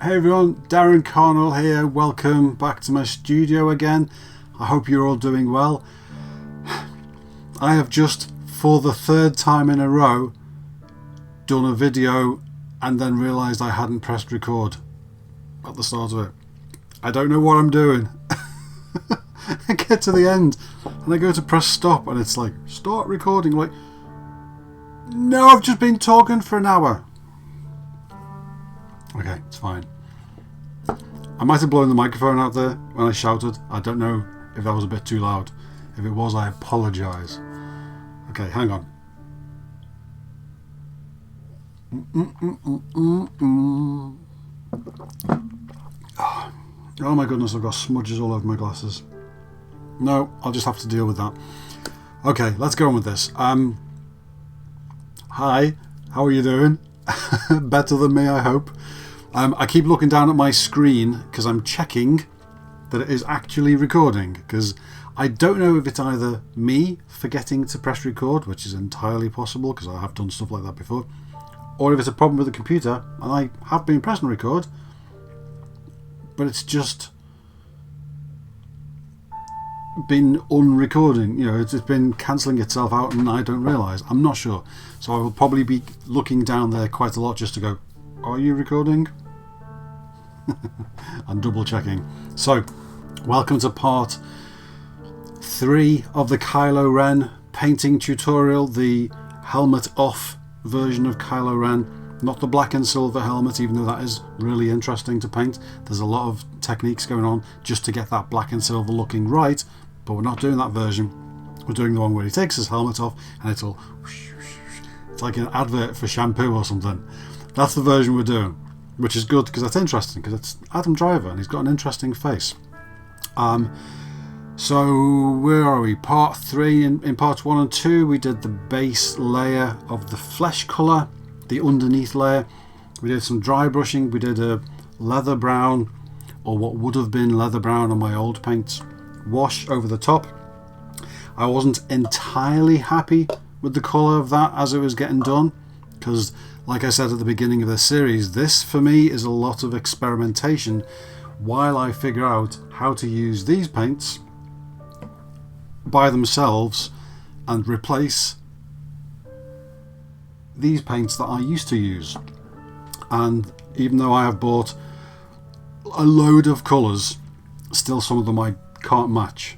Hey everyone, Darren Cornell here. Welcome back to my studio again. I hope you're all doing well. I have just, for the third time in a row, done a video and then realised I hadn't pressed record at the start of it. I don't know what I'm doing. I get to the end and I go to press stop and it's like, start recording. Like, no, I've just been talking for an hour. Okay, it's fine. I might have blown the microphone out there when I shouted. I don't know if that was a bit too loud. If it was, I apologise. Okay, hang on. Oh my goodness, I've got smudges all over my glasses. No, I'll just have to deal with that. Okay, let's go on with this. Hi, how are you doing? Better than me, I hope. I keep looking down at my screen because I'm checking that it is actually recording, because I don't know if it's either me forgetting to press record, which is entirely possible because I have done stuff like that before, or if it's a problem with the computer and I have been pressing record but it's just been unrecording, you know, it's been cancelling itself out and I don't realise. I'm not sure, so I will probably be looking down there quite a lot just to go, are you recording? And double checking. So welcome to part 3 of the Kylo Ren painting tutorial, the helmet off version of Kylo Ren, not the black and silver helmet, even though that is really interesting to paint. There's a lot of techniques going on just to get that black and silver looking right, but we're not doing that version. We're doing the one where he takes his helmet off and it's all, it's like an advert for shampoo or something. That's the version we're doing, which is good because that's interesting, because it's Adam Driver and he's got an interesting face. So where are we? Part 3. In parts 1 and 2 we did the base layer of the flesh colour, the underneath layer. We did some dry brushing. We did a leather brown, or what would have been leather brown on my old paints, wash over the top. I wasn't entirely happy with the colour of that as it was getting done, because like I said at the beginning of the series, this for me is a lot of experimentation while I figure out how to use these paints by themselves and replace these paints that I used to use. And even though I have bought a load of colours, still some of them I can't match.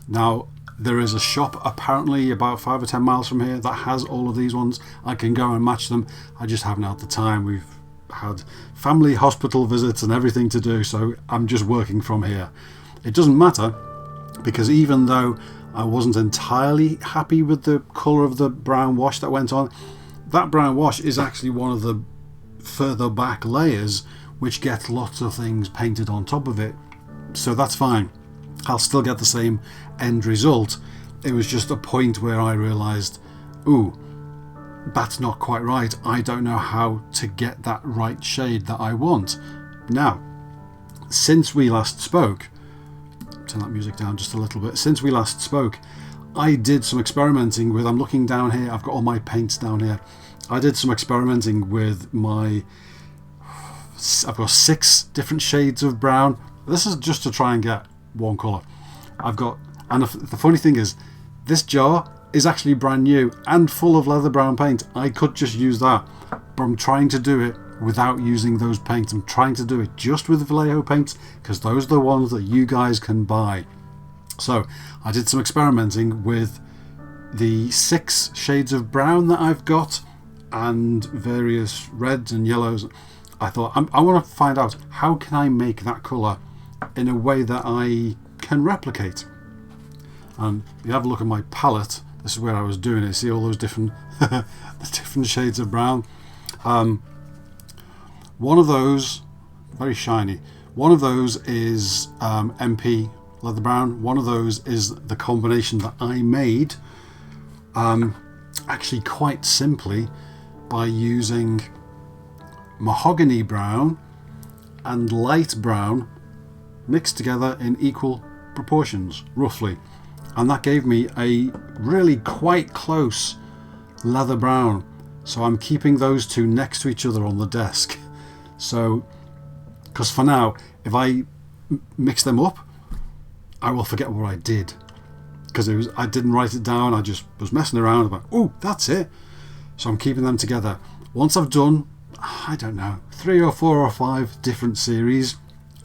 Now there is a shop apparently about 5 or 10 miles from here that has all of these ones. I can go and match them. I just haven't had the time. We've had family hospital visits and everything to do, so I'm just working from here. It doesn't matter, because even though I wasn't entirely happy with the colour of the brown wash that went on, that brown wash is actually one of the further back layers which get lots of things painted on top of it, so that's fine. I'll still get the same end result. It was just a point where I realised, ooh, that's not quite right. I don't know how to get that right shade that I want. Now, since we last spoke, turn that music down just a little bit. Since we last spoke, I did some experimenting with, I'm looking down here, I've got all my paints down here. I did some experimenting with I've got 6 different shades of brown. This is just to try and get one colour. And the funny thing is, this jar is actually brand new and full of leather brown paint. I could just use that, but I'm trying to do it without using those paints. I'm trying to do it just with Vallejo paints, because those are the ones that you guys can buy. So I did some experimenting with the 6 shades of brown that I've got and various reds and yellows. I thought, I want to find out, how can I make that colour in a way that I can replicate? And you have a look at my palette. This is where I was doing it. See all those different the different shades of brown. One of those, very shiny, one of those is MP leather brown. One of those is the combination that I made, actually quite simply by using mahogany brown and light brown mixed together in equal proportions, roughly, and that gave me a really quite close leather brown. So I'm keeping those two next to each other on the desk So, because for now, if I mix them up, I will forget what I did. Because I didn't write it down, I just was messing around about, oh, that's it. So I'm keeping them together. Once I've done, I don't know, 3 or 4 or 5 different series,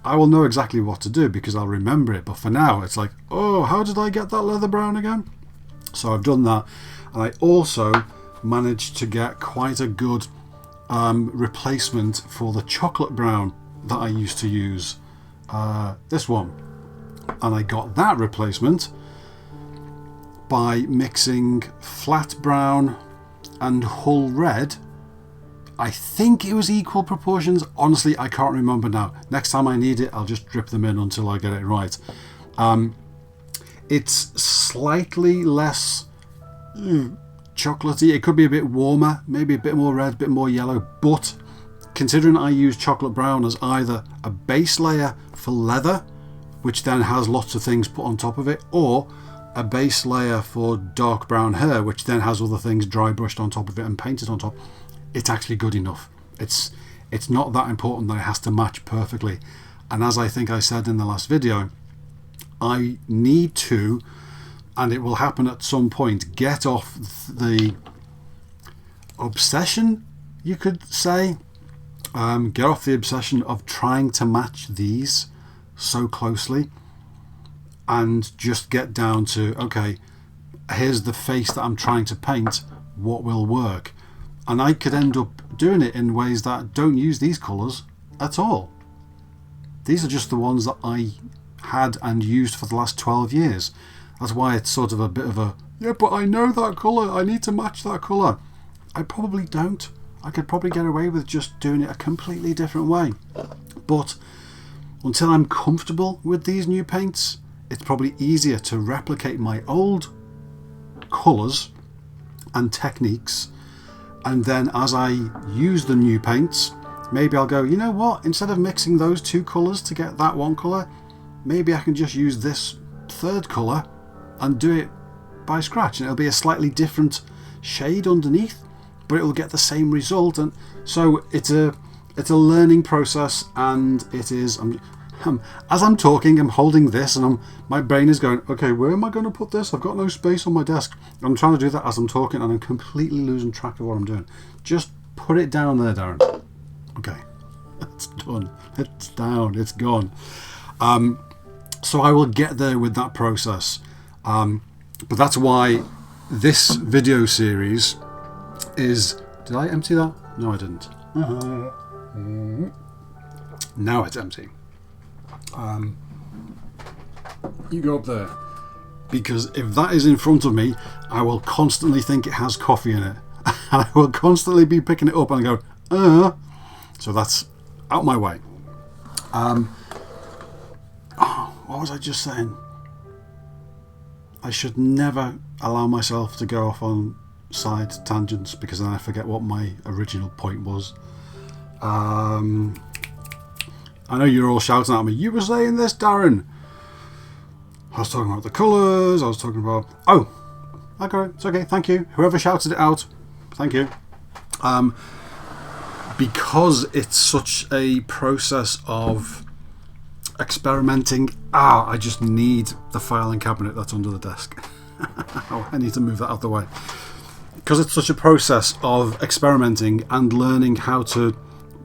I will know exactly what to do because I'll remember it. But for now, it's like, oh, how did I get that leather brown again? So I've done that. And I also managed to get quite a good replacement for the chocolate brown that I used to use. This one. And I got that replacement by mixing flat brown and hull red. I think it was equal proportions. Honestly, I can't remember now. Next time I need it, I'll just drip them in until I get it right. It's slightly less chocolatey. It could be a bit warmer, maybe a bit more red, a bit more yellow. But considering I use chocolate brown as either a base layer for leather, which then has lots of things put on top of it, or a base layer for dark brown hair, which then has other things dry brushed on top of it and painted on top, it's actually good enough. It's not that important that it has to match perfectly. And as I think I said in the last video, I need to, and it will happen at some point, get off the obsession, you could say, get off the obsession of trying to match these so closely, and just get down to, okay, here's the face that I'm trying to paint, what will work? And I could end up doing it in ways that don't use these colours at all. These are just the ones that I had and used for the last 12 years. That's why it's sort of a bit of a, yeah, but I know that colour, I need to match that colour. I probably don't. I could probably get away with just doing it a completely different way. But until I'm comfortable with these new paints, it's probably easier to replicate my old colours and techniques, and then as I use the new paints, maybe I'll go, you know what, instead of mixing those 2 colours to get that one colour, maybe I can just use this 3rd colour and do it by scratch, and it'll be a slightly different shade underneath, but it'll get the same result. And so it's a learning process, and it is, as I'm talking, I'm holding this, and my brain is going, okay, where am I going to put this? I've got no space on my desk. I'm trying to do that as I'm talking, and I'm completely losing track of what I'm doing. Just put it down there, Darren. Okay, it's done. It's down. It's gone. So I will get there with that process. But that's why this video series is... Did I empty that? No, I didn't. Now it's empty. You go up there, because if that is in front of me, I will constantly think it has coffee in it, and I will constantly be picking it up and go, so that's out my way. What was I just saying? I should never allow myself to go off on side tangents, because then I forget what my original point was. I know you're all shouting at me, you were saying this, Darren. I was talking about the colours, I was talking about... Oh, okay, it's okay, thank you. Whoever shouted it out, thank you. Because it's such a process of experimenting... I just need the filing cabinet that's under the desk. I need to move that out of the way. Because it's such a process of experimenting and learning how to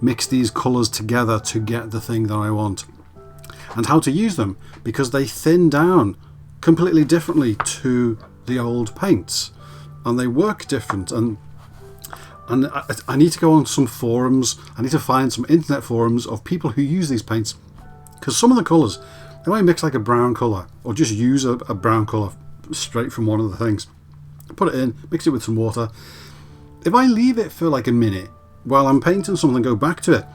mix these colours together to get the thing that I want, and how to use them, because they thin down completely differently to the old paints, and they work different, and I need to go on some forums. I need to find some internet forums of people who use these paints, because some of the colours, they might mix like a brown colour, or just use a brown colour straight from one of the things, put it in, mix it with some water. If I leave it for like a minute while I'm painting something, go back to it,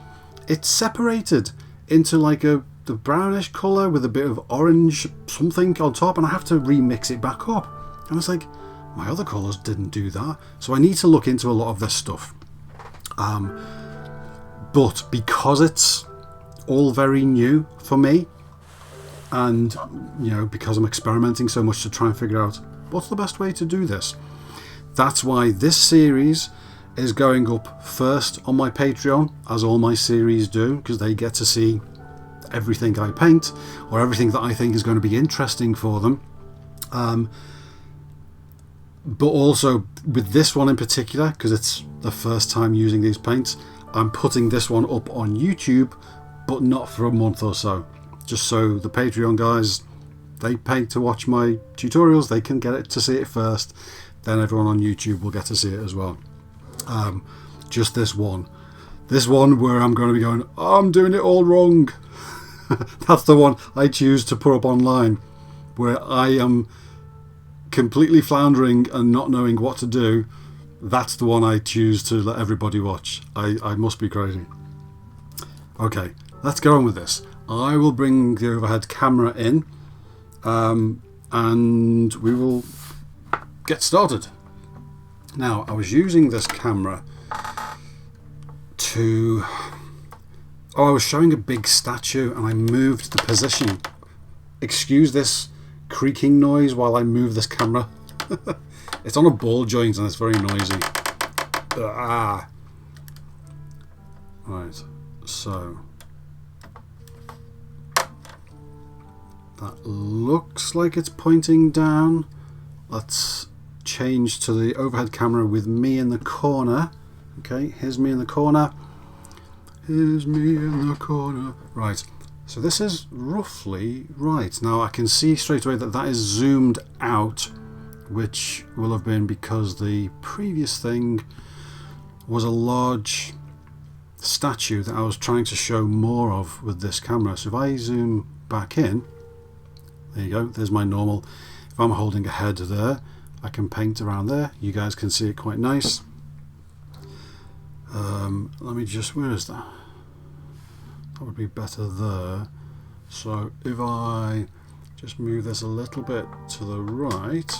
it's separated into like the brownish colour with a bit of orange something on top, and I have to remix it back up. And it's like, my other colours didn't do that. So I need to look into a lot of this stuff. But because it's all very new for me, and because I'm experimenting so much to try and figure out what's the best way to do this, that's why this series is going up first on my Patreon, as all my series do, because they get to see everything I paint or everything that I think is going to be interesting for them. But also with this one in particular, because it's the first time using these paints, I'm putting this one up on YouTube, but not for a month or so, just so the Patreon guys, they pay to watch my tutorials, they can get it to see it first, then everyone on YouTube will get to see it as well. Just this one where I'm going to be going, oh, I'm doing it all wrong. That's the one I choose to put up online, where I am completely floundering and not knowing what to do. That's the one I choose to let everybody watch. I must be crazy. Okay, let's get on with this. I will bring the overhead camera in, and we will get started. Now, I was using this camera to... I was showing a big statue and I moved the position. Excuse this creaking noise while I move this camera. It's on a ball joint and it's very noisy. Right, so that looks like it's pointing down. Let's change to the overhead camera with me in the corner. Okay, here's me in the corner. Here's me in the corner. Right, so this is roughly right. Now I can see straight away that that is zoomed out, which will have been because the previous thing was a large statue that I was trying to show more of with this camera. So if I zoom back in, there you go, there's my normal. If I'm holding a head there, I can paint around there. You guys can see it quite nice. Let me just, where is that? That would be better there. So if I just move this a little bit to the right,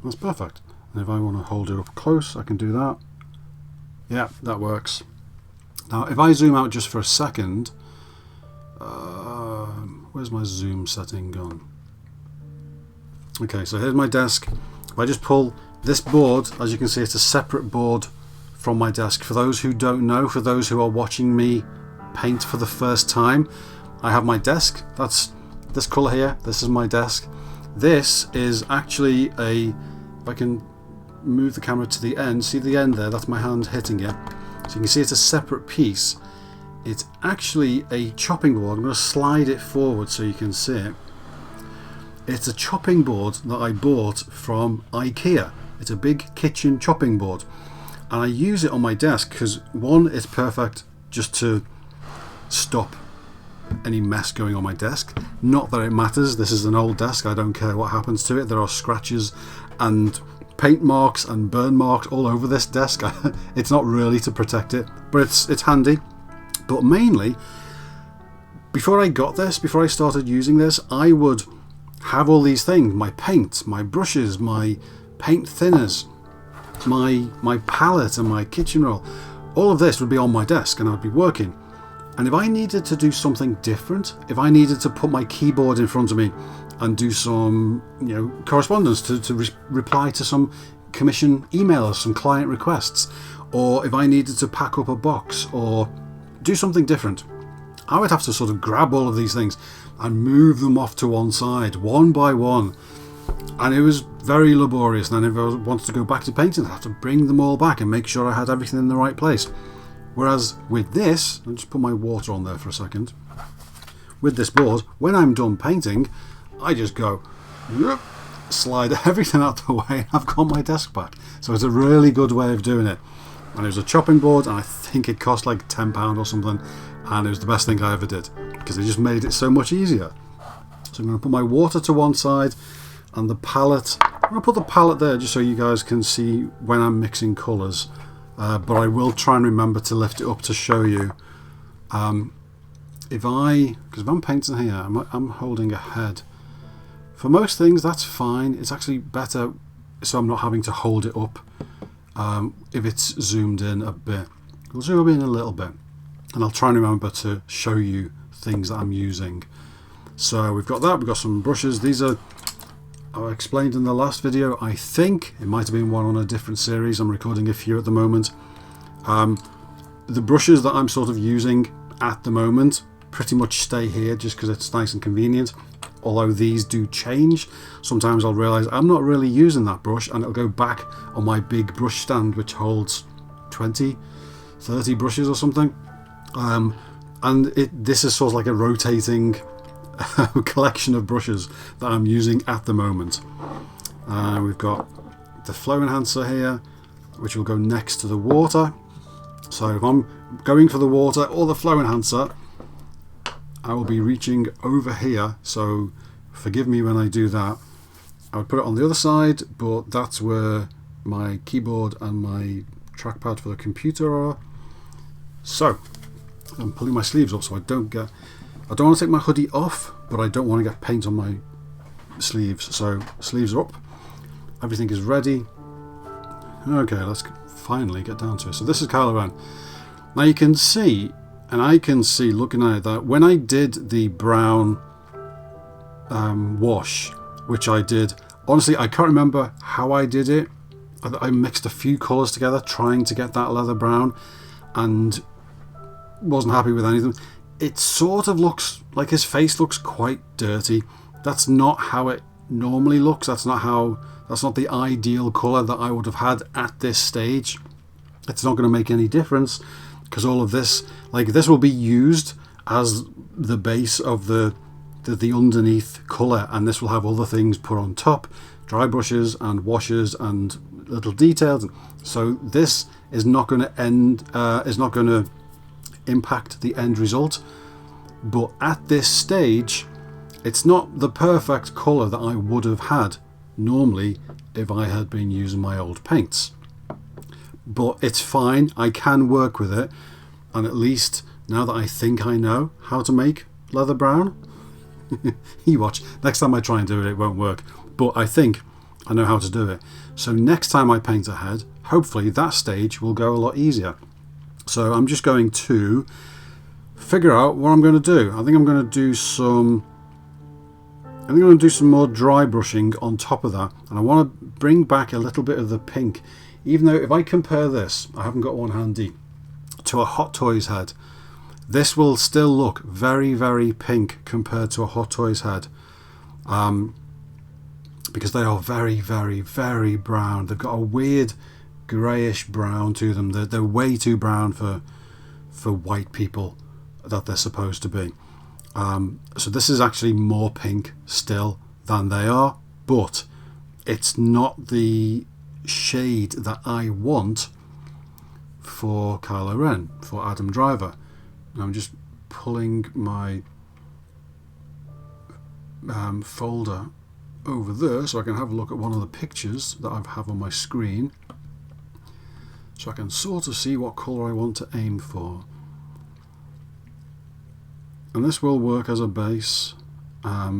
that's perfect. And if I want to hold it up close, I can do that. Yeah, that works. Now if I zoom out just for a second, where's my zoom setting gone? Okay, so here's my desk. If I just pull this board, as you can see, it's a separate board from my desk. For those who don't know, for those who are watching me paint for the first time, I have my desk. That's this colour here. This is my desk. This is actually a, if I can move the camera to the end, see the end there, that's my hand hitting it. So you can see it's a separate piece. It's actually a chopping board. I'm going to slide it forward so you can see it. It's a chopping board that I bought from IKEA. It's a big kitchen chopping board. And I use it on my desk because, one, it's perfect just to stop any mess going on my desk. Not that it matters. This is an old desk. I don't care what happens to it. There are scratches and paint marks and burn marks all over this desk. It's not really to protect it, but it's handy. But mainly, before I got this, before I started using this, I would have all these things, my paint, my brushes, my paint thinners, my palette and my kitchen roll. All of this would be on my desk and I'd be working. And if I needed to do something different, if I needed to put my keyboard in front of me and do some, correspondence to reply to some commission emails, some client requests, or if I needed to pack up a box or do something different, I would have to sort of grab all of these things and move them off to one side, one by one. And it was very laborious. And then if I wanted to go back to painting, I'd have to bring them all back and make sure I had everything in the right place. Whereas with this, I'll just put my water on there for a second. With this board, when I'm done painting, I just go, whoop, slide everything out the way, and I've got my desk back. So it's a really good way of doing it. And it was a chopping board, and I think it cost like £10 or something. And it was the best thing I ever did because it just made it so much easier. So I'm going to put my water to one side and the palette. I'm going to put the palette there just so you guys can see when I'm mixing colours. But I will try and remember to lift it up to show you. Because if I'm painting here, I'm holding a head. For most things, that's fine. It's actually better so I'm not having to hold it up if it's zoomed in a bit. We'll zoom in a little bit. And I'll try and remember to show you things that I'm using. So we've got that, we've got some brushes. These are I explained in the last video, I think it might have been one on a different series. I'm recording a few at the moment. The brushes that I'm sort of using at the moment pretty much stay here just because it's nice and convenient, although these do change. Sometimes I'll realise I'm not really using that brush and it'll go back on my big brush stand which holds 20, 30 brushes or something. And this is sort of like a rotating collection of brushes that I'm using at the moment. We've got the flow enhancer here, which will go next to the water. So if I'm going for the water or the flow enhancer, I will be reaching over here, so forgive me when I do that. I would put it on the other side, but that's where my keyboard and my trackpad for the computer are. So I'm pulling my sleeves up so I don't want to take my hoodie off, but I don't want to get paint on my sleeves. So sleeves are up, everything is ready. Okay, let's finally get down to it. So this is Kylo Ren. Now you can see, and I can see looking at it, that when I did the brown wash, which I did, honestly I can't remember how I did it. I mixed a few colours together trying to get that leather brown and wasn't happy with anything. It sort of looks like his face looks quite dirty. That's not how it normally looks. That's not the ideal colour that I would have had at this stage. It's not going to make any difference because all of this, like this will be used as the base of the underneath colour, and this will have other things put on top, dry brushes and washes and little details. So this is not going to impact the end result. But at this stage, it's not the perfect colour that I would have had normally if I had been using my old paints. But it's fine, I can work with it, and at least now that I think I know how to make leather brown, you watch, next time I try and do it, it won't work, but I think I know how to do it. So next time I paint a head, hopefully that stage will go a lot easier. So I'm just going to figure out what I'm going to do. I think I'm going to do some more dry brushing on top of that, and I want to bring back a little bit of the pink, even though if I compare this, I haven't got one handy, to a Hot Toys head, this will still look very, very pink compared to a Hot Toys head, because they are very, very, very brown. They've got a weird greyish brown to them. They're way too brown for white people that they're supposed to be. So this is actually more pink still than they are, but it's not the shade that I want for Kylo Ren, for Adam Driver. Now I'm just pulling my folder over there so I can have a look at one of the pictures that I have on my screen, so I can sort of see what colour I want to aim for. And this will work as a base, but I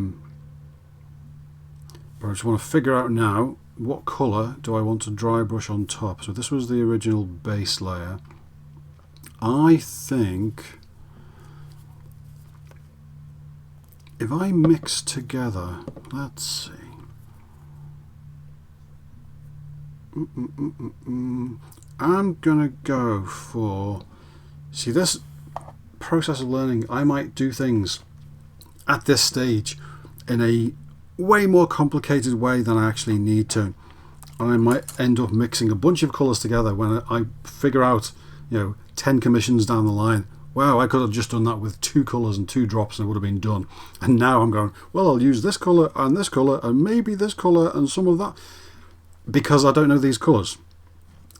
just want to figure out now what colour do I want to dry brush on top. So this was the original base layer. I think if I mix together, let's see, I'm gonna go for, see, this process of learning, I might do things at this stage in a way more complicated way than I actually need to, and I might end up mixing a bunch of colours together when I figure out, 10 commissions down the line, wow, I could have just done that with 2 colours and 2 drops and it would have been done. And now I'm going, well, I'll use this colour and maybe this colour and some of that, because I don't know these colours.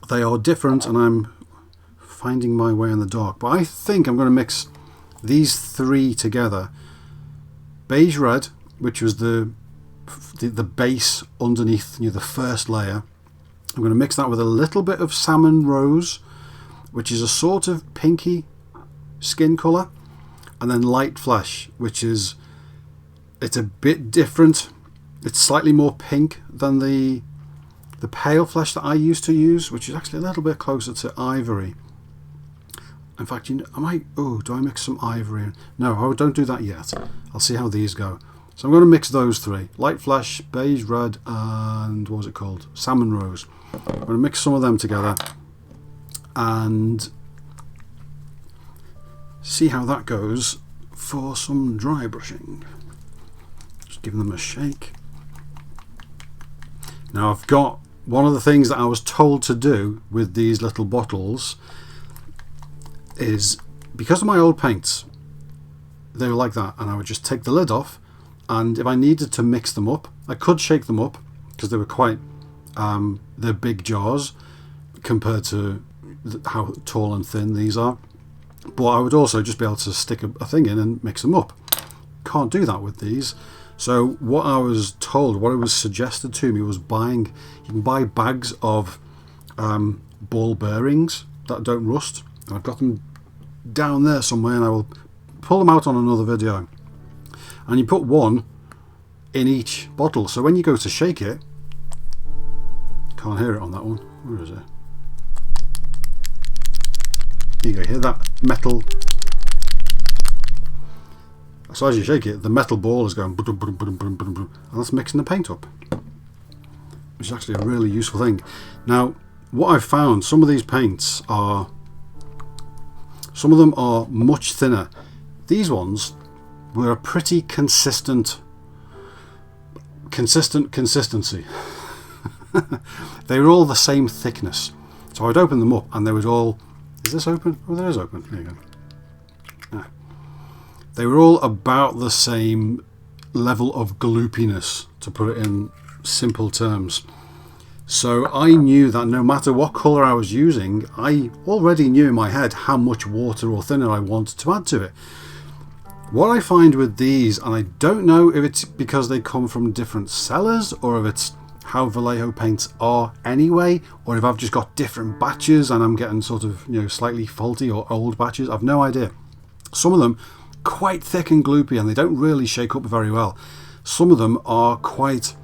They are different and I'm finding my way in the dark. But I think I'm going to mix these 3 together. Beige red, which was the base underneath the first layer. I'm going to mix that with a little bit of salmon rose, which is a sort of pinky skin colour, and then light flesh, which is, it's a bit different. It's slightly more pink than the pale flesh that I used to use, which is actually a little bit closer to ivory. In fact, do I mix some ivory in? No, I don't do that yet. I'll see how these go. So I'm going to mix those three. Light flesh, beige red, and what was it called? Salmon rose. I'm going to mix some of them together and see how that goes for some dry brushing. Just giving them a shake. Now I've got one of the things that I was told to do with these little bottles is, because of my old paints, they were like that, and I would just take the lid off, and if I needed to mix them up, I could shake them up because they were quite they're big jars compared to how tall and thin these are, but I would also just be able to stick a thing in and mix them up. Can't do that with these. So what I was told, what it was suggested to me, was you can buy bags of ball bearings that don't rust, and I've got them down there somewhere, and I will pull them out on another video. And you put one in each bottle, so when you go to shake it, can't hear it on that one. Where is it? Here you go, hear that metal. So as you shake it, the metal ball is going, and that's mixing the paint up, which is actually a really useful thing. Now, what I've found, some of these paints are, some of them are much thinner. These ones were a pretty consistent consistency. They were all the same thickness. So I'd open them up and they would all, is this open? Oh, there is open. There you go. Ah. They were all about the same level of gloopiness, to put it in simple terms. So I knew that no matter what colour I was using, I already knew in my head how much water or thinner I wanted to add to it. What I find with these, and I don't know if it's because they come from different sellers or if it's how Vallejo paints are anyway, or if I've just got different batches and I'm getting sort of, you know, slightly faulty or old batches, I've no idea. Some of them quite thick and gloopy and they don't really shake up very well. Some of them are quite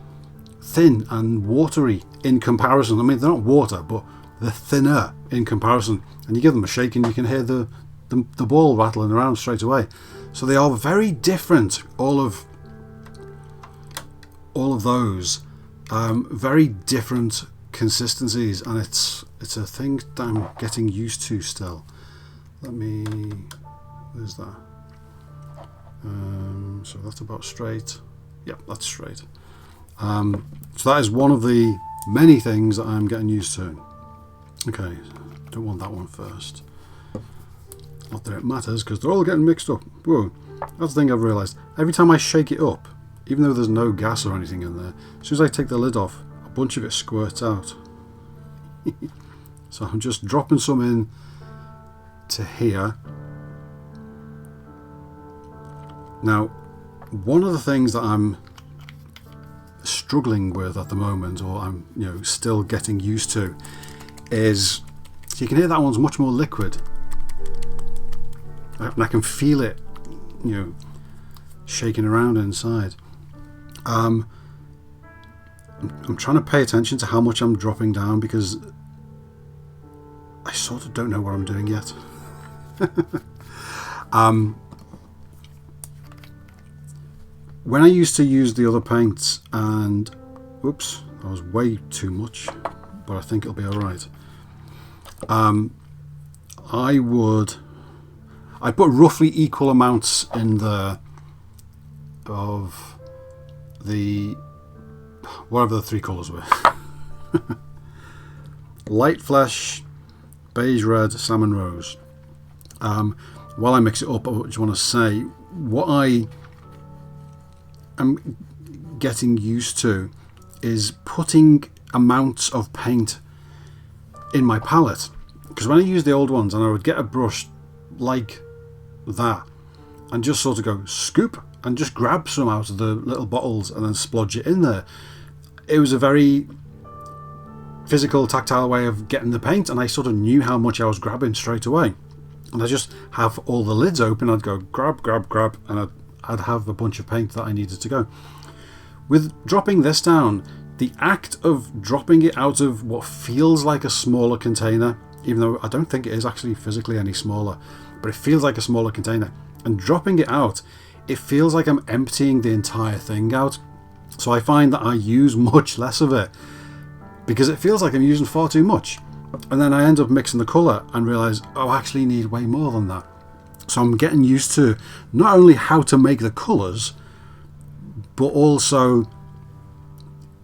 thin and watery in comparison. I mean, they're not water, but they're thinner in comparison, and you give them a shake and you can hear the ball rattling around straight away. So they are very different, all of those, very different consistencies, and it's a thing that I'm getting used to still. Where's that? So that's about straight. Yep, that's straight. So that is one of the many things that I'm getting used to. Okay, don't want that one first. Not that it matters, because they're all getting mixed up. Whoa, that's the thing I've realised. Every time I shake it up, even though there's no gas or anything in there, as soon as I take the lid off, a bunch of it squirts out. So I'm just dropping some in to here. Now, one of the things that I'm struggling with at the moment, or I'm still getting used to, is, so you can hear that one's much more liquid. And I can feel it, shaking around inside. I'm trying to pay attention to how much I'm dropping down, because I sort of don't know what I'm doing yet. When I used to use the other paints, and whoops, that was way too much, but I think it'll be alright. I put roughly equal amounts in there of the, whatever the three colours were. Light flesh, beige red, salmon rose. While I mix it up, I just want to say what I am getting used to is putting amounts of paint in my palette, because when I use the old ones and I would get a brush like that and just sort of go scoop and just grab some out of the little bottles and then splodge it in there, it was a very physical, tactile way of getting the paint, and I sort of knew how much I was grabbing straight away. And I just have all the lids open, I'd go grab, and I'd have a bunch of paint that I needed to go. With dropping this down, the act of dropping it out of what feels like a smaller container, even though I don't think it is actually physically any smaller, but it feels like a smaller container, and dropping it out it feels like I'm emptying the entire thing out. So I find that I use much less of it because it feels like I'm using far too much. And then I end up mixing the colour and realise, oh, I actually need way more than that. So I'm getting used to not only how to make the colours, but also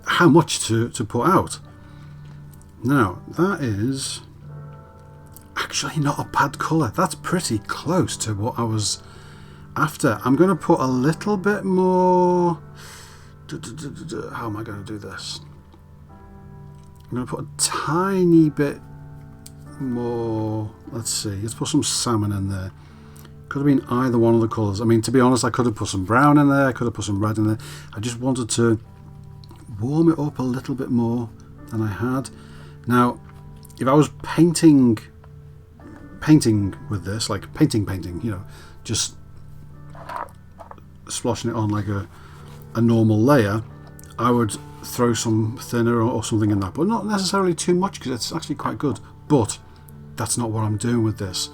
how much to put out. Now, that is actually not a bad colour. That's pretty close to what I was after. I'm going to put a little bit more... How am I going to do this? I'm going to put a tiny bit more. Let's see. Let's put some salmon in there. Could have been either one of the colours. I mean, to be honest, I could have put some brown in there. I could have put some red in there. I just wanted to warm it up a little bit more than I had. Now, if I was painting with this, like painting, you know, just splashing it on like a normal layer, I would throw some thinner or something in that, but not necessarily too much because it's actually quite good. But that's not what I'm doing with this.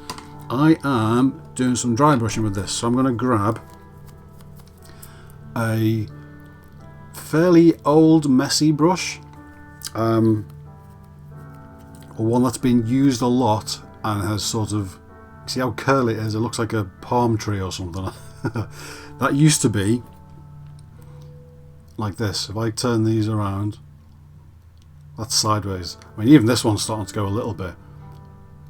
I am doing some dry brushing with this, so I'm going to grab a fairly old messy brush, or one that's been used a lot and has sort of, see how curly it is? It looks like a palm tree or something. That used to be like this. If I turn these around, that's sideways. I mean, even this one's starting to go a little bit,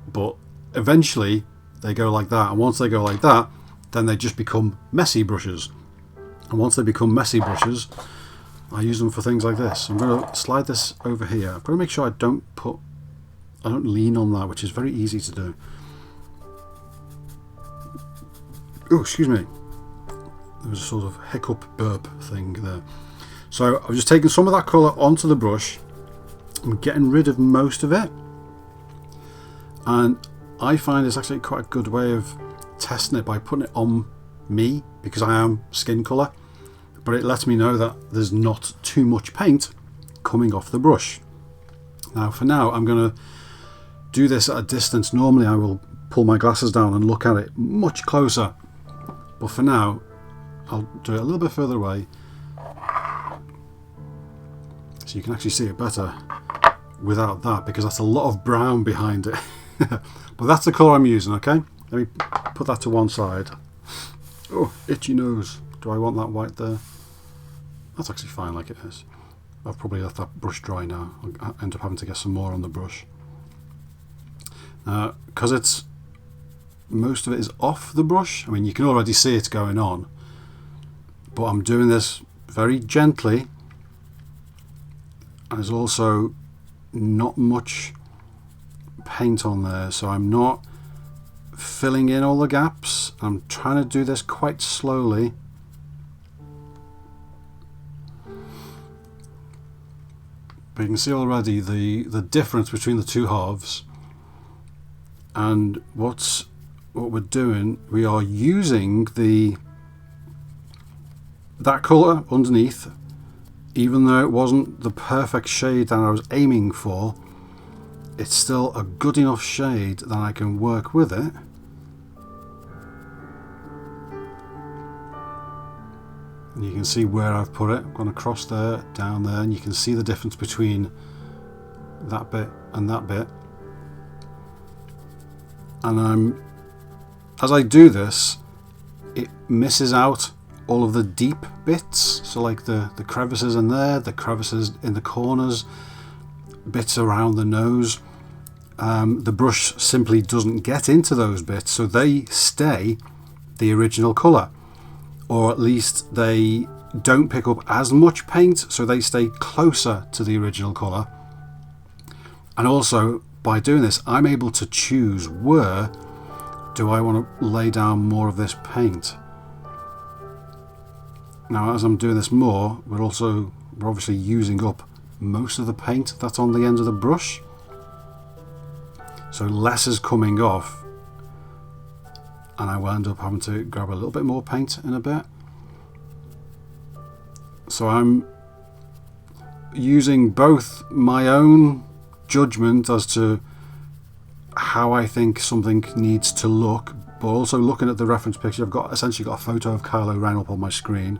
but eventually they go like that, and once they go like that, then they just become messy brushes. And once they become messy brushes, I use them for things like this. I'm going to slide this over here. I've got to make sure I don't lean on that, which is very easy to do. Oh, excuse me. There was a sort of hiccup burp thing there. So I've just taken some of that colour onto the brush. I'm getting rid of most of it. And I find it's actually quite a good way of testing it by putting it on me, because I am skin colour. But it lets me know that there's not too much paint coming off the brush. Now, for now, I'm going to do this at a distance. Normally I will pull my glasses down and look at it much closer. But for now, I'll do it a little bit further away, so you can actually see it better without that, because that's a lot of brown behind it. But that's the colour I'm using, okay? Let me put that to one side. Oh, itchy nose. Do I want that white there? That's actually fine like it is. I've probably let that brush dry now. I'll end up having to get some more on the brush. Because it's most of it is off the brush, I mean, you can already see it going on, but I'm doing this very gently, and there's also not much paint on there, so I'm not filling in all the gaps. I'm trying to do this quite slowly. But you can see already the difference between the two halves. And what we're doing, we are using that colour underneath, even though it wasn't the perfect shade that I was aiming for. It's still a good enough shade that I can work with it. And you can see where I've put it. I've gone across there, down there, and you can see the difference between that bit and that bit. And as I do this, it misses out all of the deep bits, so like the crevices in there, the crevices in the corners, bits around the nose. The brush simply doesn't get into those bits, so they stay the original colour, or at least they don't pick up as much paint, so they stay closer to the original colour. And also, by doing this, I'm able to choose where do I want to lay down more of this paint. Now, as I'm doing this more, we're obviously using up most of the paint that's on the end of the brush, so less is coming off, and I will end up having to grab a little bit more paint in a bit. So I'm using both my own judgment as to how I think something needs to look, but also looking at the reference picture, I've got essentially got a photo of Kylo Ren up on my screen.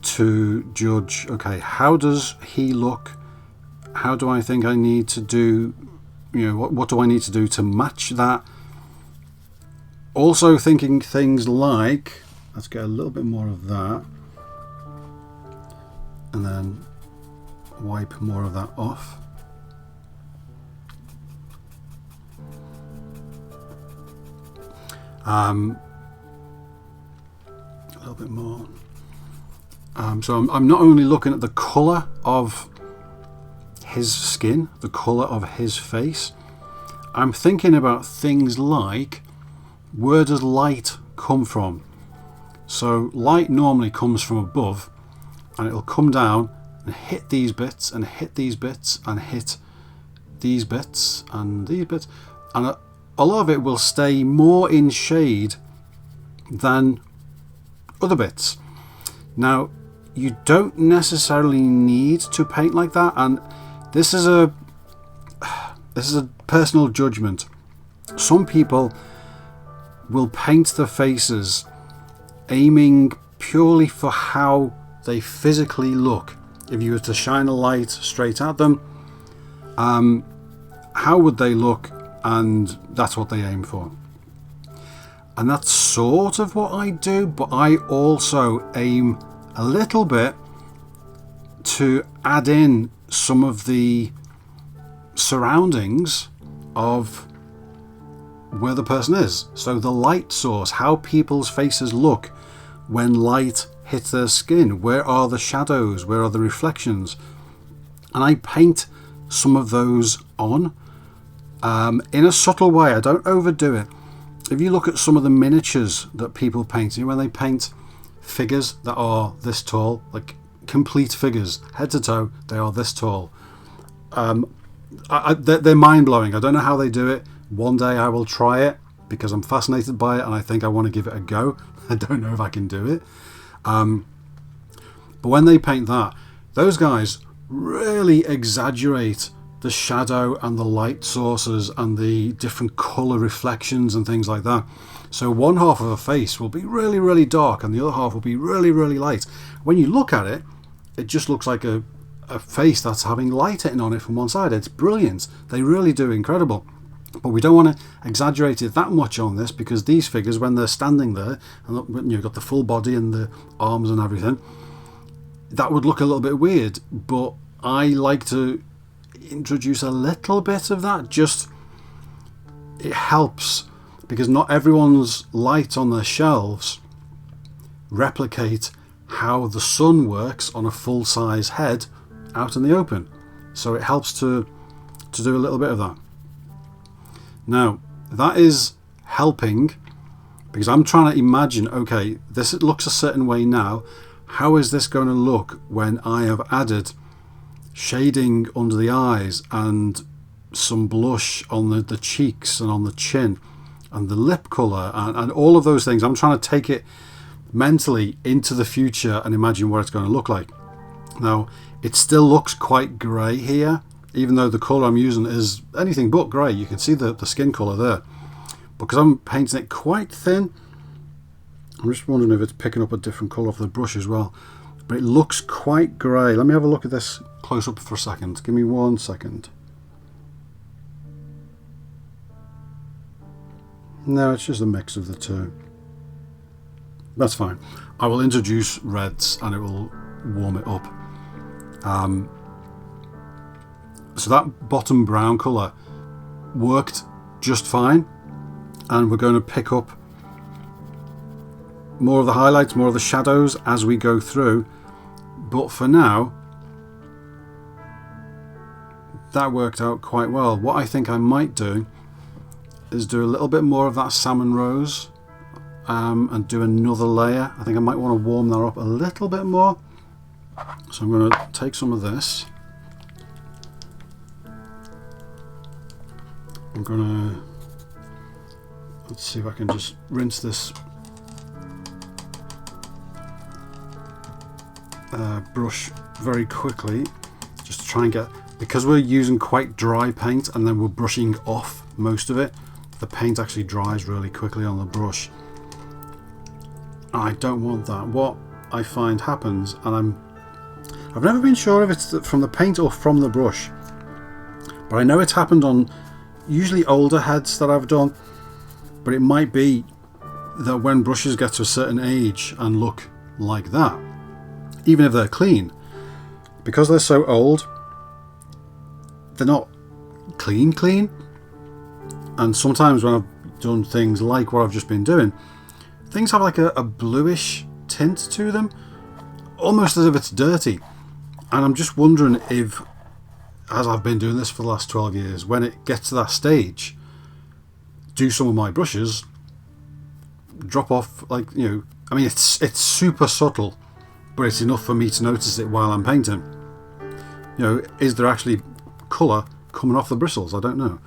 To judge, okay, how does he look? How do I think I need to do, what do I need to do to match that? Also thinking things like, let's get a little bit more of that, and then wipe more of that off. A little bit more. So I'm not only looking at the colour of his skin, the colour of his face, I'm thinking about things like, where does light come from? So light normally comes from above, and it'll come down and hit these bits and hit these bits and hit these bits and these bits, and a lot of it will stay more in shade than other bits. Now, you don't necessarily need to paint like that, and this is a personal judgment. Some people will paint the faces aiming purely for how they physically look. If you were to shine a light straight at them, how would they look? And that's what they aim for. And that's sort of what I do, but I also aim a little bit to add in some of the surroundings of where the person is. So the light source, how people's faces look when light hits their skin. Where are the shadows? Where are the reflections? And I paint some of those on in a subtle way. I don't overdo it. If you look at some of the miniatures that people paint, when they paint figures that are this tall, like complete figures, head to toe, they are this tall. They're mind-blowing. I don't know how they do it. One day I will try it because I'm fascinated by it and I think I want to give it a go. I don't know if I can do it. But when they paint that, those guys really exaggerate the shadow and the light sources and the different colour reflections and things like that. So one half of a face will be really, really dark and the other half will be really, really light. When you look at it, it just looks like a face that's having light hitting on it from one side. It's brilliant. They really do incredible. But we don't want to exaggerate it that much on this, because these figures, when they're standing there and you've got the full body and the arms and everything, that would look a little bit weird. But I like to introduce a little bit of that. Just, it helps, because not everyone's light on their shelves replicate how the sun works on a full-size head out in the open. So it helps to do a little bit of that. Now, that is helping, because I'm trying to imagine, okay, this looks a certain way now. How is this going to look when I have added shading under the eyes and some blush on the cheeks and on the chin and the lip colour and all of those things? I'm trying to take it mentally into the future and imagine what it's going to look like. Now, it still looks quite grey here, even though the colour I'm using is anything but grey. You can see the skin colour there. Because I'm painting it quite thin, I'm just wondering if it's picking up a different colour off the brush as well. But it looks quite grey. Let me have a look at this close up for a second. Give me 1 second. No, it's just a mix of the two. That's fine. I will introduce reds and it will warm it up. So that bottom brown colour worked just fine, and we're going to pick up more of the highlights, more of the shadows as we go through. But for now, that worked out quite well. What I think I might do is do a little bit more of that salmon rose and do another layer. I think I might want to warm that up a little bit more. So I'm going to take some of this. I'm going to, let's see if I can just rinse this brush very quickly, just to try and get because we're using quite dry paint and then we're brushing off most of it, the paint actually dries really quickly on the brush. I don't want that. What I find happens, and I've never been sure if it's from the paint or from the brush, but I know it's happened on usually older heads that I've done, but it might be that when brushes get to a certain age and look like that, even if they're clean, because they're so old, they're not clean, and sometimes when I've done things like what I've just been doing, things have like a bluish tint to them, almost as if it's dirty. And I'm just wondering if, as I've been doing this for the last 12 years, when it gets to that stage, do some of my brushes drop off, like, you know, I mean, it's super subtle, but it's enough for me to notice it while I'm painting. You know, is there actually colour coming off the bristles? I don't know.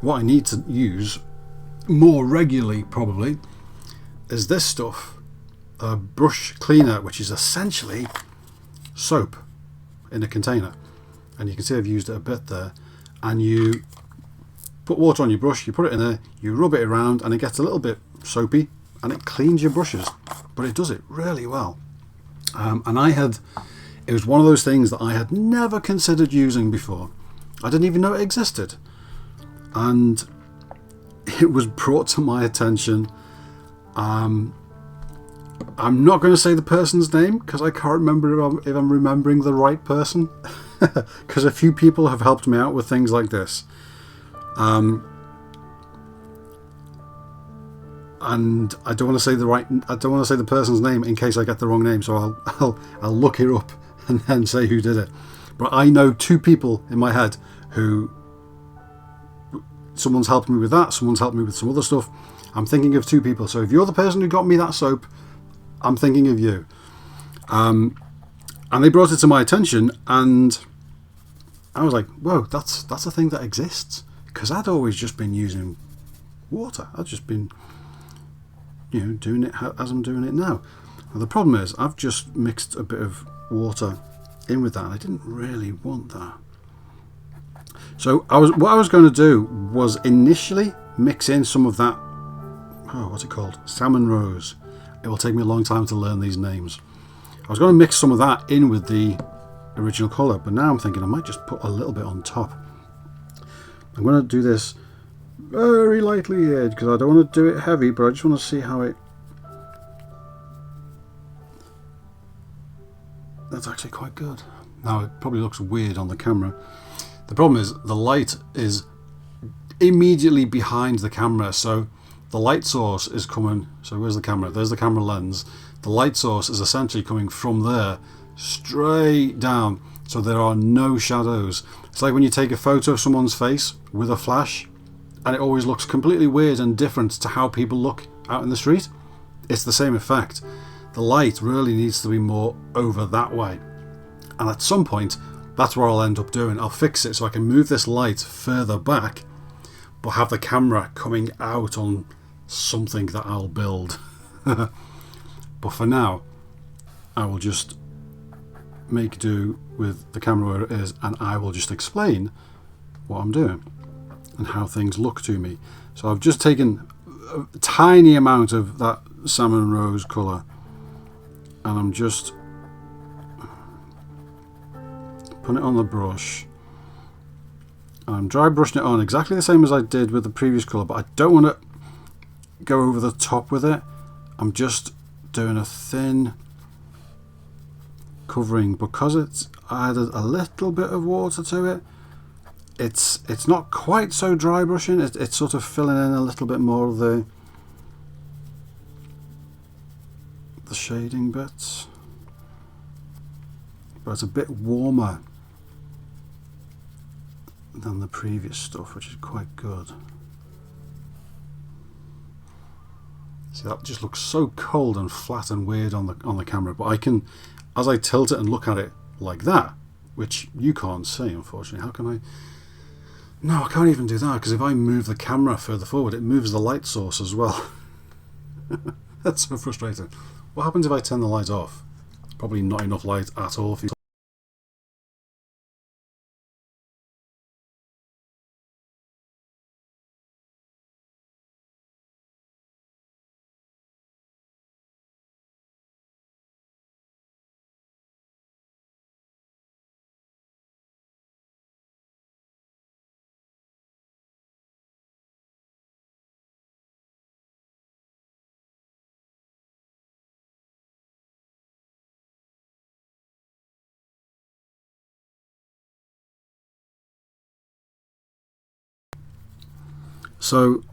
What I need to use more regularly probably is this stuff, a brush cleaner, which is essentially soap in a container, and you can see I've used it a bit there. And you put water on your brush, you put it in there, you rub it around, and it gets a little bit soapy and it cleans your brushes, but it does it really well. And it was one of those things that I had never considered using before. I didn't even know it existed, and it was brought to my attention. I'm not going to say the person's name because I can't remember if I'm remembering the right person, because a few people have helped me out with things like this, and I don't want to say the person's name in case I get the wrong name, so I'll look it up and then say who did it. But I know two people in my head who, someone's helped me with that, someone's helped me with some other stuff. I'm thinking of two people. So if you're the person who got me that soap, I'm thinking of you. And they brought it to my attention, and I was like, whoa, that's a thing that exists. Because I'd always just been using water. I'd just been, you know, doing it as I'm doing it now. Now the problem is I've just mixed a bit of water in with that, and I didn't really want that. So what I was going to do was initially mix in some of that, what's it called? Salmon rose. It will take me a long time to learn these names. I was going to mix some of that in with the original colour, but now I'm thinking I might just put a little bit on top. I'm going to do this very lightly here because I don't want to do it heavy, but I just want to see how it... That's actually quite good. Now it probably looks weird on the camera. The problem is the light is immediately behind the camera, so the light source is coming. So where's the camera? There's the camera lens. The light source is essentially coming from there straight down, so there are no shadows. It's like when you take a photo of someone's face with a flash, and it always looks completely weird and different to how people look out in the street. It's the same effect. The light really needs to be more over that way, and at some point that's what I'll end up doing. I'll fix it so I can move this light further back, but have the camera coming out on something that I'll build. But for now, I will just make do with the camera where it is, and I will just explain what I'm doing and how things look to me. So I've just taken a tiny amount of that salmon rose colour, and I'm just putting it on the brush. I'm dry brushing it on exactly the same as I did with the previous colour, but I don't want to go over the top with it. I'm just doing a thin covering because it's added a little bit of water to it. It's not quite so dry brushing. It's sort of filling in a little bit more of the shading bits, but it's a bit warmer than the previous stuff, which is quite good. See, that just looks so cold and flat and weird on the camera, but I can, as I tilt it and look at it like that, which you can't see unfortunately. How can I? No, I can't even do that, because if I move the camera further forward, it moves the light source as well. That's so frustrating. What happens if I turn the light off? probably not enough light at all for you. So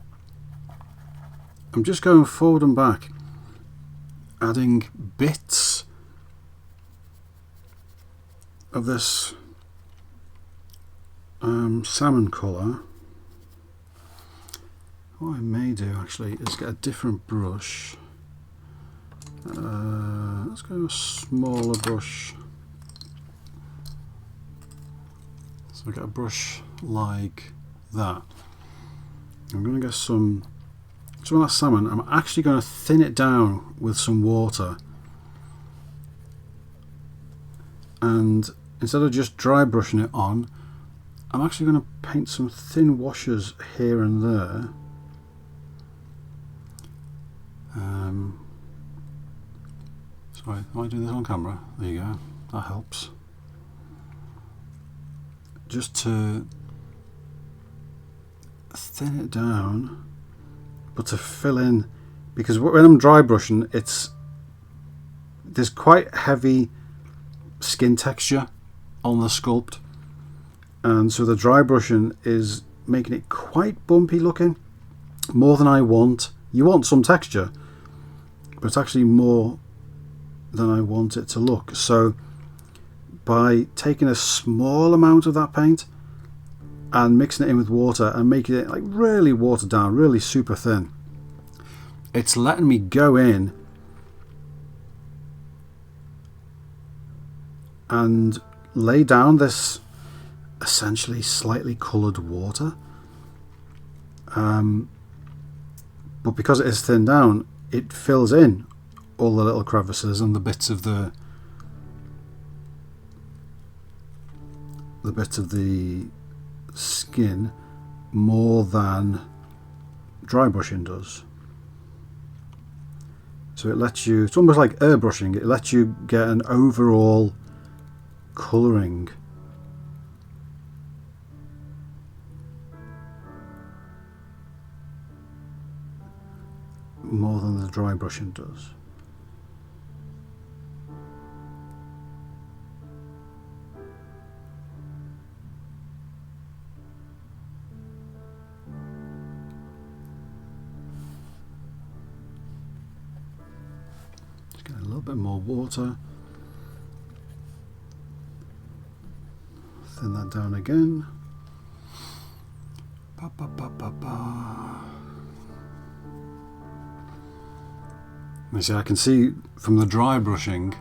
I'm just going forward and back, adding bits of this salmon colour. What I may do actually is get a different brush. Let's go a smaller brush. So I get a brush like that. I'm going to get some of that salmon. I'm actually going to thin it down with some water, and instead of just dry brushing it on, I'm actually going to paint some thin washes here and there. Sorry, am I doing this on camera? There you go, that helps. Just to thin it down, but to fill in, because when I'm dry brushing, there's quite heavy skin texture on the sculpt, and so the dry brushing is making it quite bumpy looking, more than I want. You want some texture, but it's actually more than I want it to look. So by taking a small amount of that paint and mixing it in with water and making it like really watered down, really super thin, it's letting me go in and lay down this essentially slightly coloured water, but because it is thinned down, it fills in all the little crevices and the bits of the skin more than dry brushing does. So it lets you, it's almost like airbrushing, it lets you get an overall colouring more than the dry brushing does. Just get a little bit more water, thin that down again. Ba, ba, ba, ba, ba. You see, I can see from the dry brushing,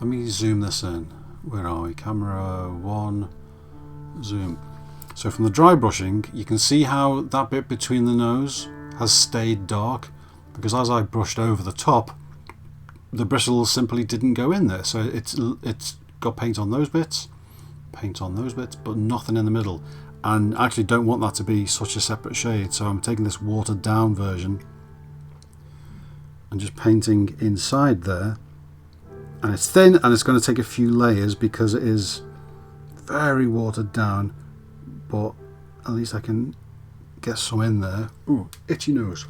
let me zoom this in. Where are we? Camera 1, zoom. So from the dry brushing, you can see how that bit between the nose has stayed dark, because as I brushed over the top, the bristles simply didn't go in there. So it's got paint on those bits, but nothing in the middle. And I actually don't want that to be such a separate shade, so I'm taking this watered down version and just painting inside there, and it's thin and it's going to take a few layers because it is very watered down, but at least I can get some in there. Ooh, itchy nose.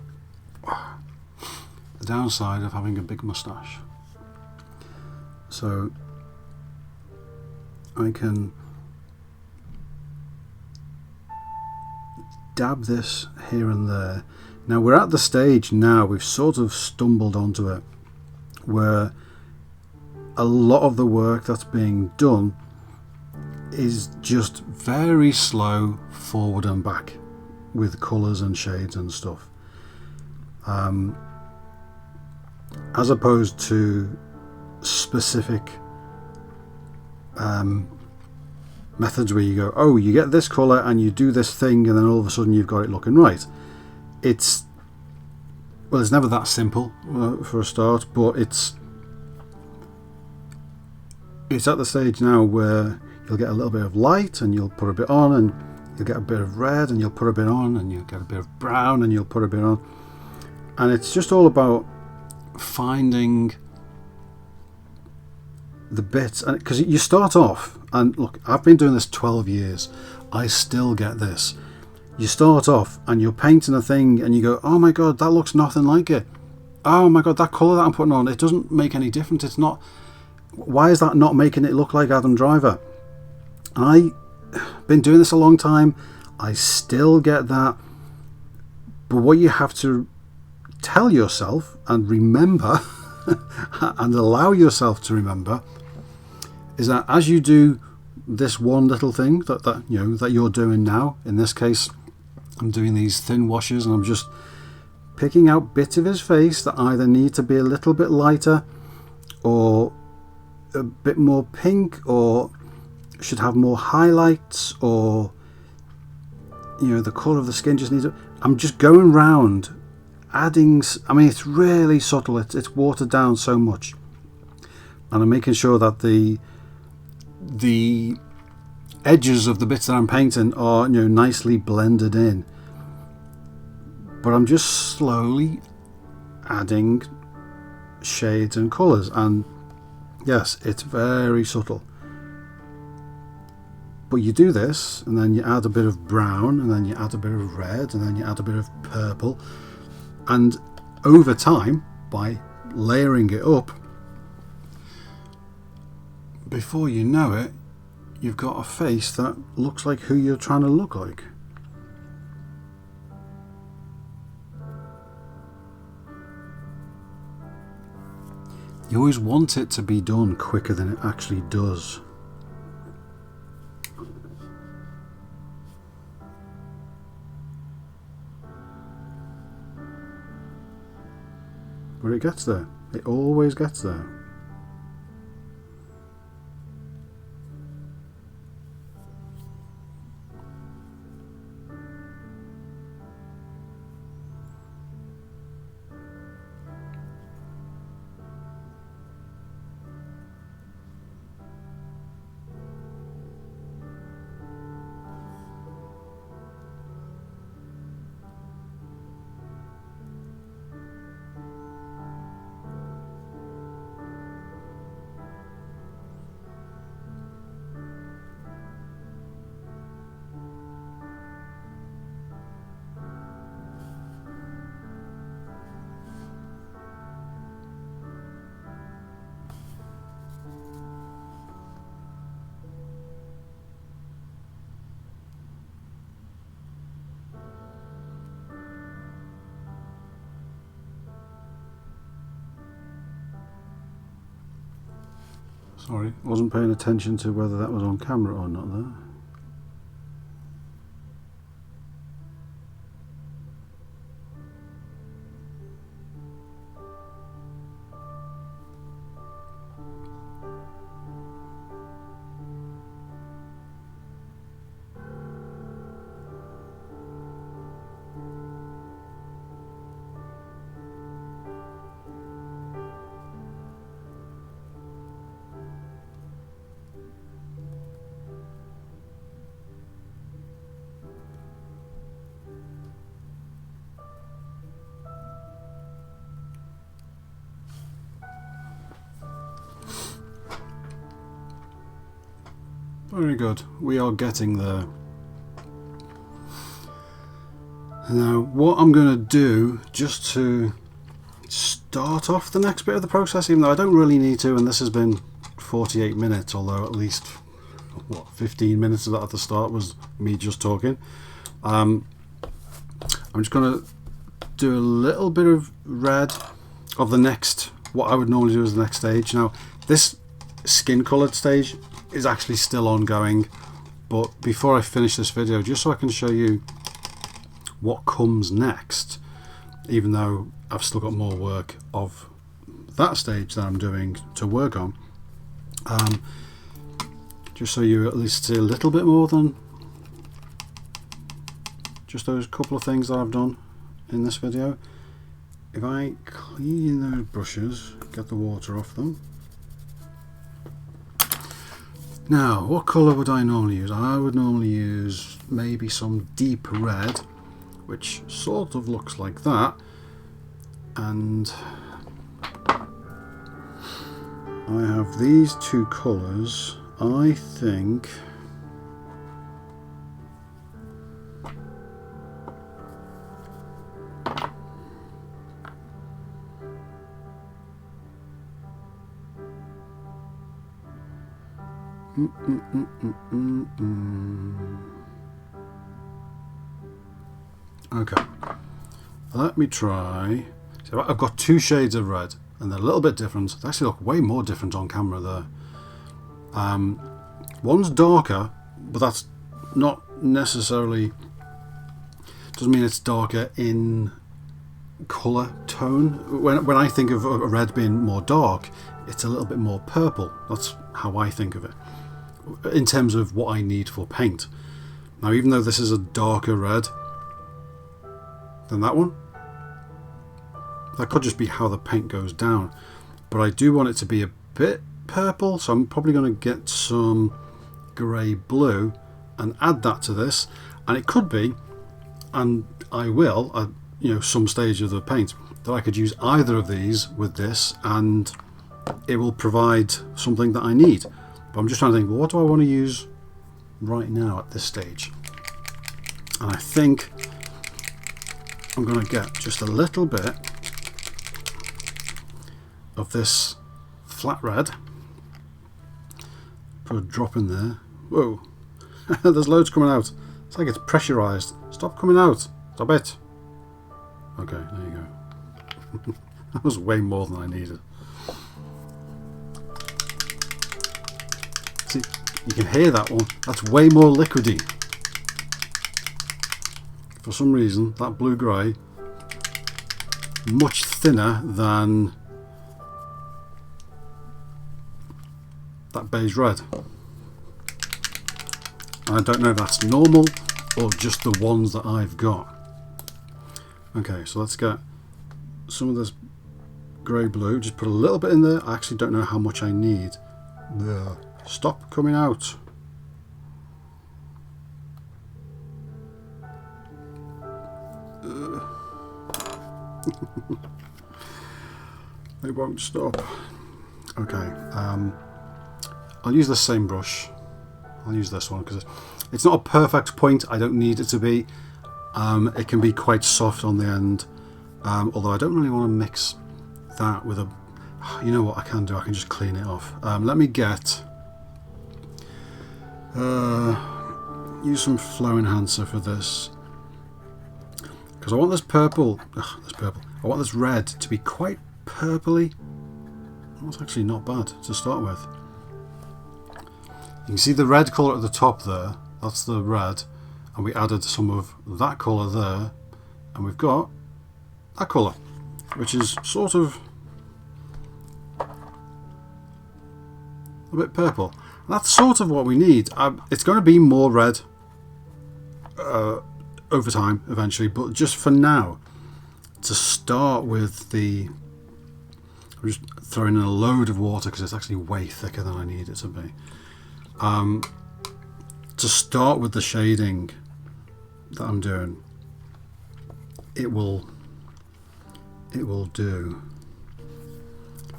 The downside of having a big moustache. So I can dab this here and there. Now we're at the stage now, we've sort of stumbled onto it, where a lot of the work that's being done is just very slow forward and back with colours and shades and stuff, as opposed to specific methods where you go, oh, you get this colour and you do this thing and then all of a sudden you've got it looking right. It's never that simple for a start, but it's it's at the stage now where you'll get a little bit of light and you'll put a bit on, and you'll get a bit of red and you'll put a bit on, and you'll get a bit of brown and you'll put a bit on. And it's just all about finding the bits, because you start off, and look, I've been doing this 12 years, I still get this. You start off and you're painting a thing and you go, oh my god, that looks nothing like it. Oh my god, that colour that I'm putting on, it doesn't make any difference. It's not, why is that not making it look like Adam Driver? And I've been doing this a long time, I still get that. But what you have to tell yourself and remember and allow yourself to remember is that as you do this one little thing that you know that you're doing now, in this case I'm doing these thin washes and I'm just picking out bits of his face that either need to be a little bit lighter or a bit more pink or should have more highlights, or you know, the colour of the skin just needs to, I'm just going round adding, I mean it's really subtle, it's watered down so much, and I'm making sure that the edges of the bits that I'm painting are, you know, nicely blended in, but I'm just slowly adding shades and colours, and yes, it's very subtle. But you do this and then you add a bit of brown and then you add a bit of red and then you add a bit of purple, and over time, by layering it up, before you know it, you've got a face that looks like who you're trying to look like. You always want it to be done quicker than it actually does. But it gets there. It always gets there. Sorry, wasn't paying attention to whether that was on camera or not there. Very good, we are getting there. Now what I'm going to do, just to start off the next bit of the process, even though I don't really need to, and this has been 48 minutes, although at least what 15 minutes of that at the start was me just talking. I'm just going to do a little bit of red of the next, what I would normally do as the next stage. Now this skin coloured stage is actually still ongoing, but before I finish this video, just so I can show you what comes next, even though I've still got more work of that stage that I'm doing to work on, just so you at least see a little bit more than just those couple of things that I've done in this video. If I clean those brushes, get the water off them, Now, what colour would I normally use? I would normally use maybe some deep red, which sort of looks like that. And I have these two colours. I think okay, let me try. So I've got two shades of red and they're a little bit different. They actually look way more different on camera there. One's darker, but that's not necessarily, doesn't mean it's darker in colour tone. When I think of a red being more dark, it's a little bit more purple. That's how I think of it in terms of what I need for paint. Now, even though this is a darker red than that one, that could just be how the paint goes down, but I do want it to be a bit purple, so I'm probably going to get some grey blue and add that to this. And it could be, and I will at some stage of the paint, that I could use either of these with this and it will provide something that I need. But I'm just trying to think, well, what do I want to use right now at this stage? And I think I'm going to get just a little bit of this flat red, put a drop in there. Whoa, there's loads coming out. It's like it's pressurized. Stop coming out. Stop it. Okay, there you go. That was way more than I needed. See, you can hear that one. That's way more liquidy. For some reason, that blue-grey, much thinner than that beige red. I don't know if that's normal or just the ones that I've got. Okay, so let's get some of this grey blue, just put a little bit in there. I actually don't know how much I need. There. Stop coming out. They won't stop. Okay, I'll use the same brush. I'll use this one because it's not a perfect point. I don't need it to be. It can be quite soft on the end, although I don't really want to mix that with a, you know what I can do, I can just clean it off. Let me get use some flow enhancer for this, because I want this purple, I want this red to be quite purpley. That's actually not bad to start with. You can see the red colour at the top there, that's the red, and we added some of that colour there, and we've got that colour, which is sort of a bit purple. And that's sort of what we need. It's going to be more red over time eventually, but just for now, to start with the, I'm just throwing in a load of water because it's actually way thicker than I need it to be. To start with the shading that I'm doing, it will do.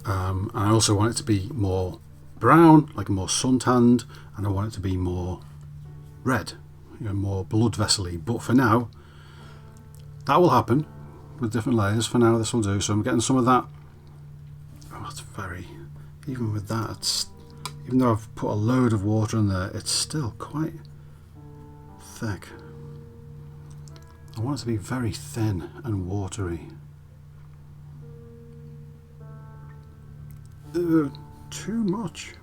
And I also want it to be more brown, like more suntanned, and I want it to be more red, more blood vessel-y. But for now, that will happen with different layers. For now, this will do. So I'm getting some of that. Oh, it's very, even with that, even though I've put a load of water in there, it's still quite thick. I want it to be very thin and watery. Too much.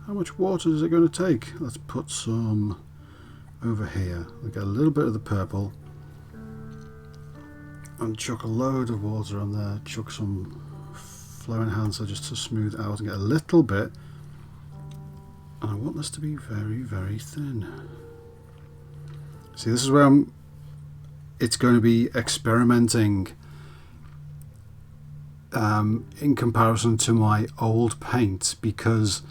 How much water is it going to take? Let's put some over here. We'll get a little bit of the purple and chuck a load of water on there. Chuck some flow enhancer just to smooth out and get a little bit. And I want this to be very, very thin. See, this is where it's going to be experimenting in comparison to my old paint, because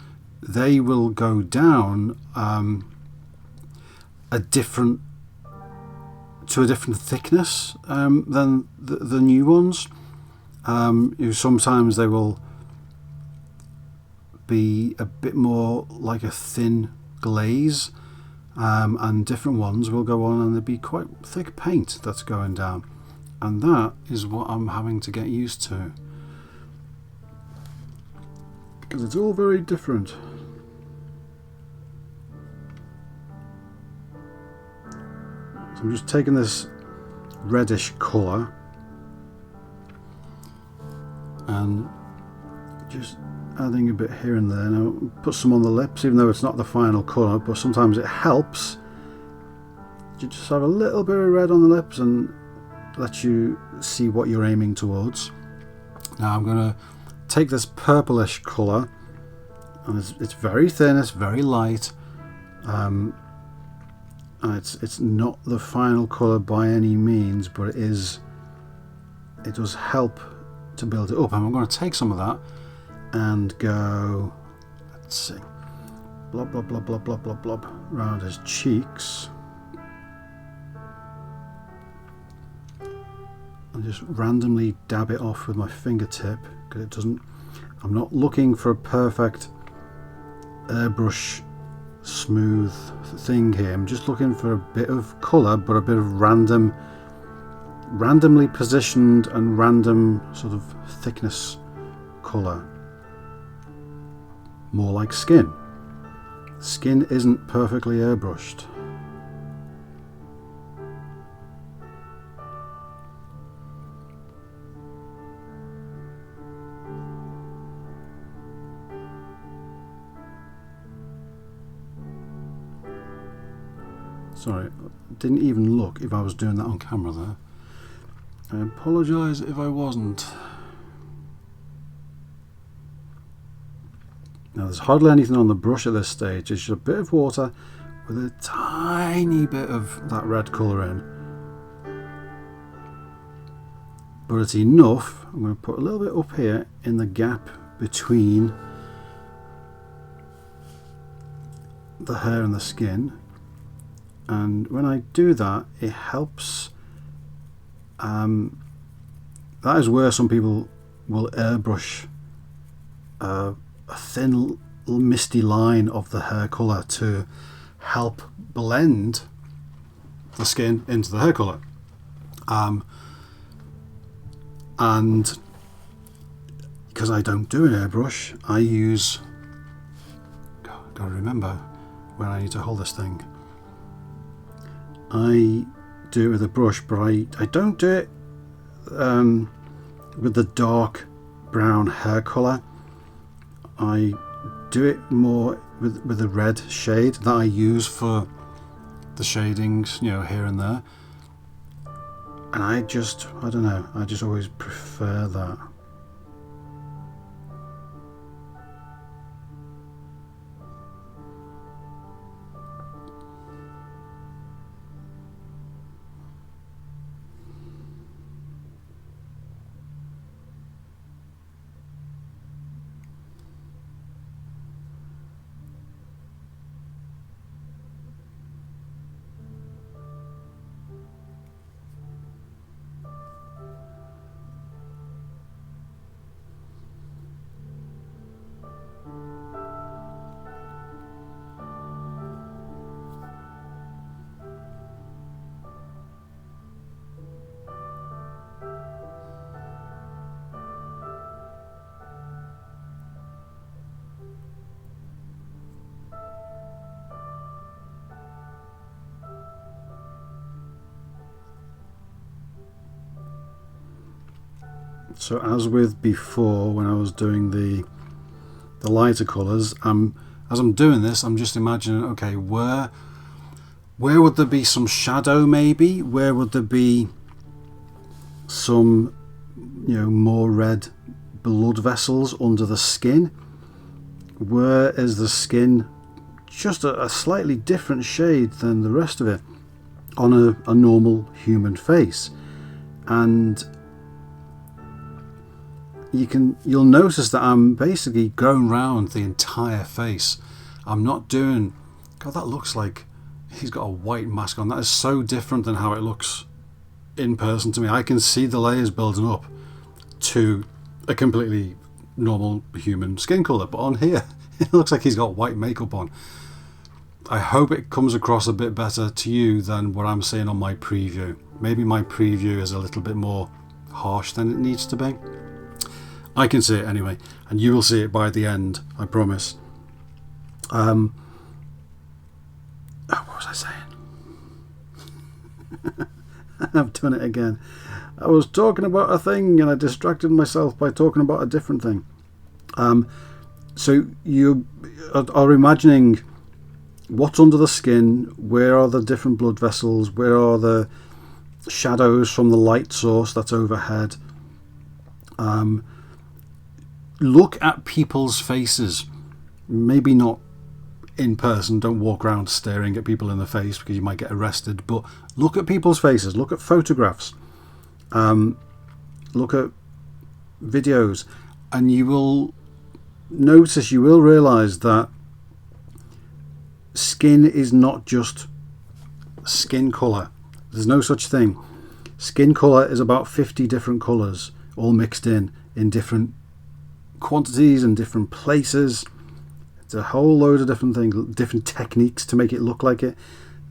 they will go down a different thickness than the new ones. Sometimes they will be a bit more like a thin glaze, and different ones will go on and there'll be quite thick paint that's going down, and that is what I'm having to get used to, because it's all very different. So I'm just taking this reddish colour and just adding a bit here and there. Now put some on the lips, even though it's not the final colour, but sometimes it helps. You just have a little bit of red on the lips and let you see what you're aiming towards. Now I'm going to take this purplish colour, and it's very thin, it's very light, and it's not the final colour by any means, but it does help to build it up. And I'm going to take some of that and go, let's see, blob blob blob blob blob blob blob around his cheeks, and just randomly dab it off with my fingertip, because it doesn't, I'm not looking for a perfect airbrush smooth thing here. I'm just looking for a bit of colour, but a bit of randomly positioned and random sort of thickness colour, more like skin. Skin isn't perfectly airbrushed. Sorry, I didn't even look if I was doing that on camera there. I apologise if I wasn't. Now there's hardly anything on the brush at this stage. It's just a bit of water with a tiny bit of that red colour in. But it's enough. I'm going to put a little bit up here in the gap between the hair and the skin. And when I do that, it helps. That is where some people will airbrush a thin misty line of the hair colour to help blend the skin into the hair colour. And because I don't do an airbrush, I use, gotta remember when I need to hold this thing. I do it with a brush, but I don't do it with the dark brown hair colour. I do it more with the red shade that I use for the shadings, you know, here and there. And I don't know, I just always prefer that. So as with before, when I was doing the lighter colours, as I'm doing this, I'm just imagining, okay, where would there be some shadow maybe? Where would there be some, you know, more red blood vessels under the skin? Where is the skin just a slightly different shade than the rest of it on a normal human face? And you'll notice that I'm basically going round the entire face. I'm not doing, God, that looks like he's got a white mask on. That is so different than how it looks in person to me. I can see the layers building up to a completely normal human skin colour, but on here it looks like he's got white makeup on. I hope it comes across a bit better to you than what I'm seeing on my preview. Maybe my preview is a little bit more harsh than it needs to be. I can see it anyway, and you will see it by the end, I promise. What was I saying? I've done it again. I was talking about a thing and I distracted myself by talking about a different thing. So you are imagining what's under the skin, where are the different blood vessels, where are the shadows from the light source that's overhead. Look at people's faces. Maybe not in person, don't walk around staring at people in the face because you might get arrested, but look at people's faces, look at photographs, look at videos, and you will notice, you will realize that skin is not just skin color. There's no such thing. Skin color is about 50 different colors all mixed in different quantities and different places. It's a whole load of different things, different techniques to make it look like it.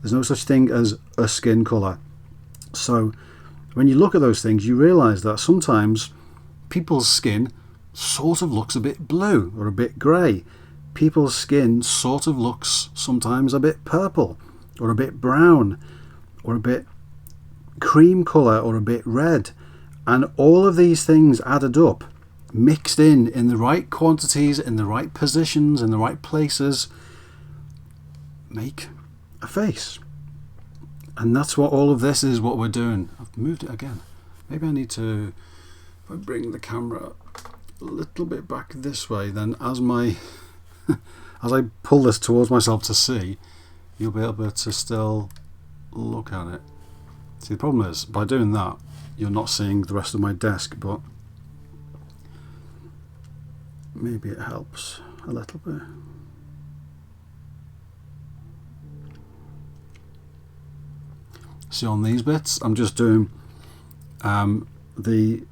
There's no such thing as a skin color. So when you look at those things, you realize that sometimes people's skin sort of looks a bit blue or a bit grey. People's skin sort of looks sometimes a bit purple or a bit brown or a bit cream colour or a bit red. And all of these things added up, mixed in the right quantities, in the right positions, in the right places, make a face. And that's what all of this is, what we're doing. I've moved it again. Maybe I need to, if I bring the camera a little bit back this way, then as as I pull this towards myself to see, you'll be able to still look at it. See, the problem is, by doing that, you're not seeing the rest of my desk, but maybe it helps a little bit. See, on these bits, I'm just doing the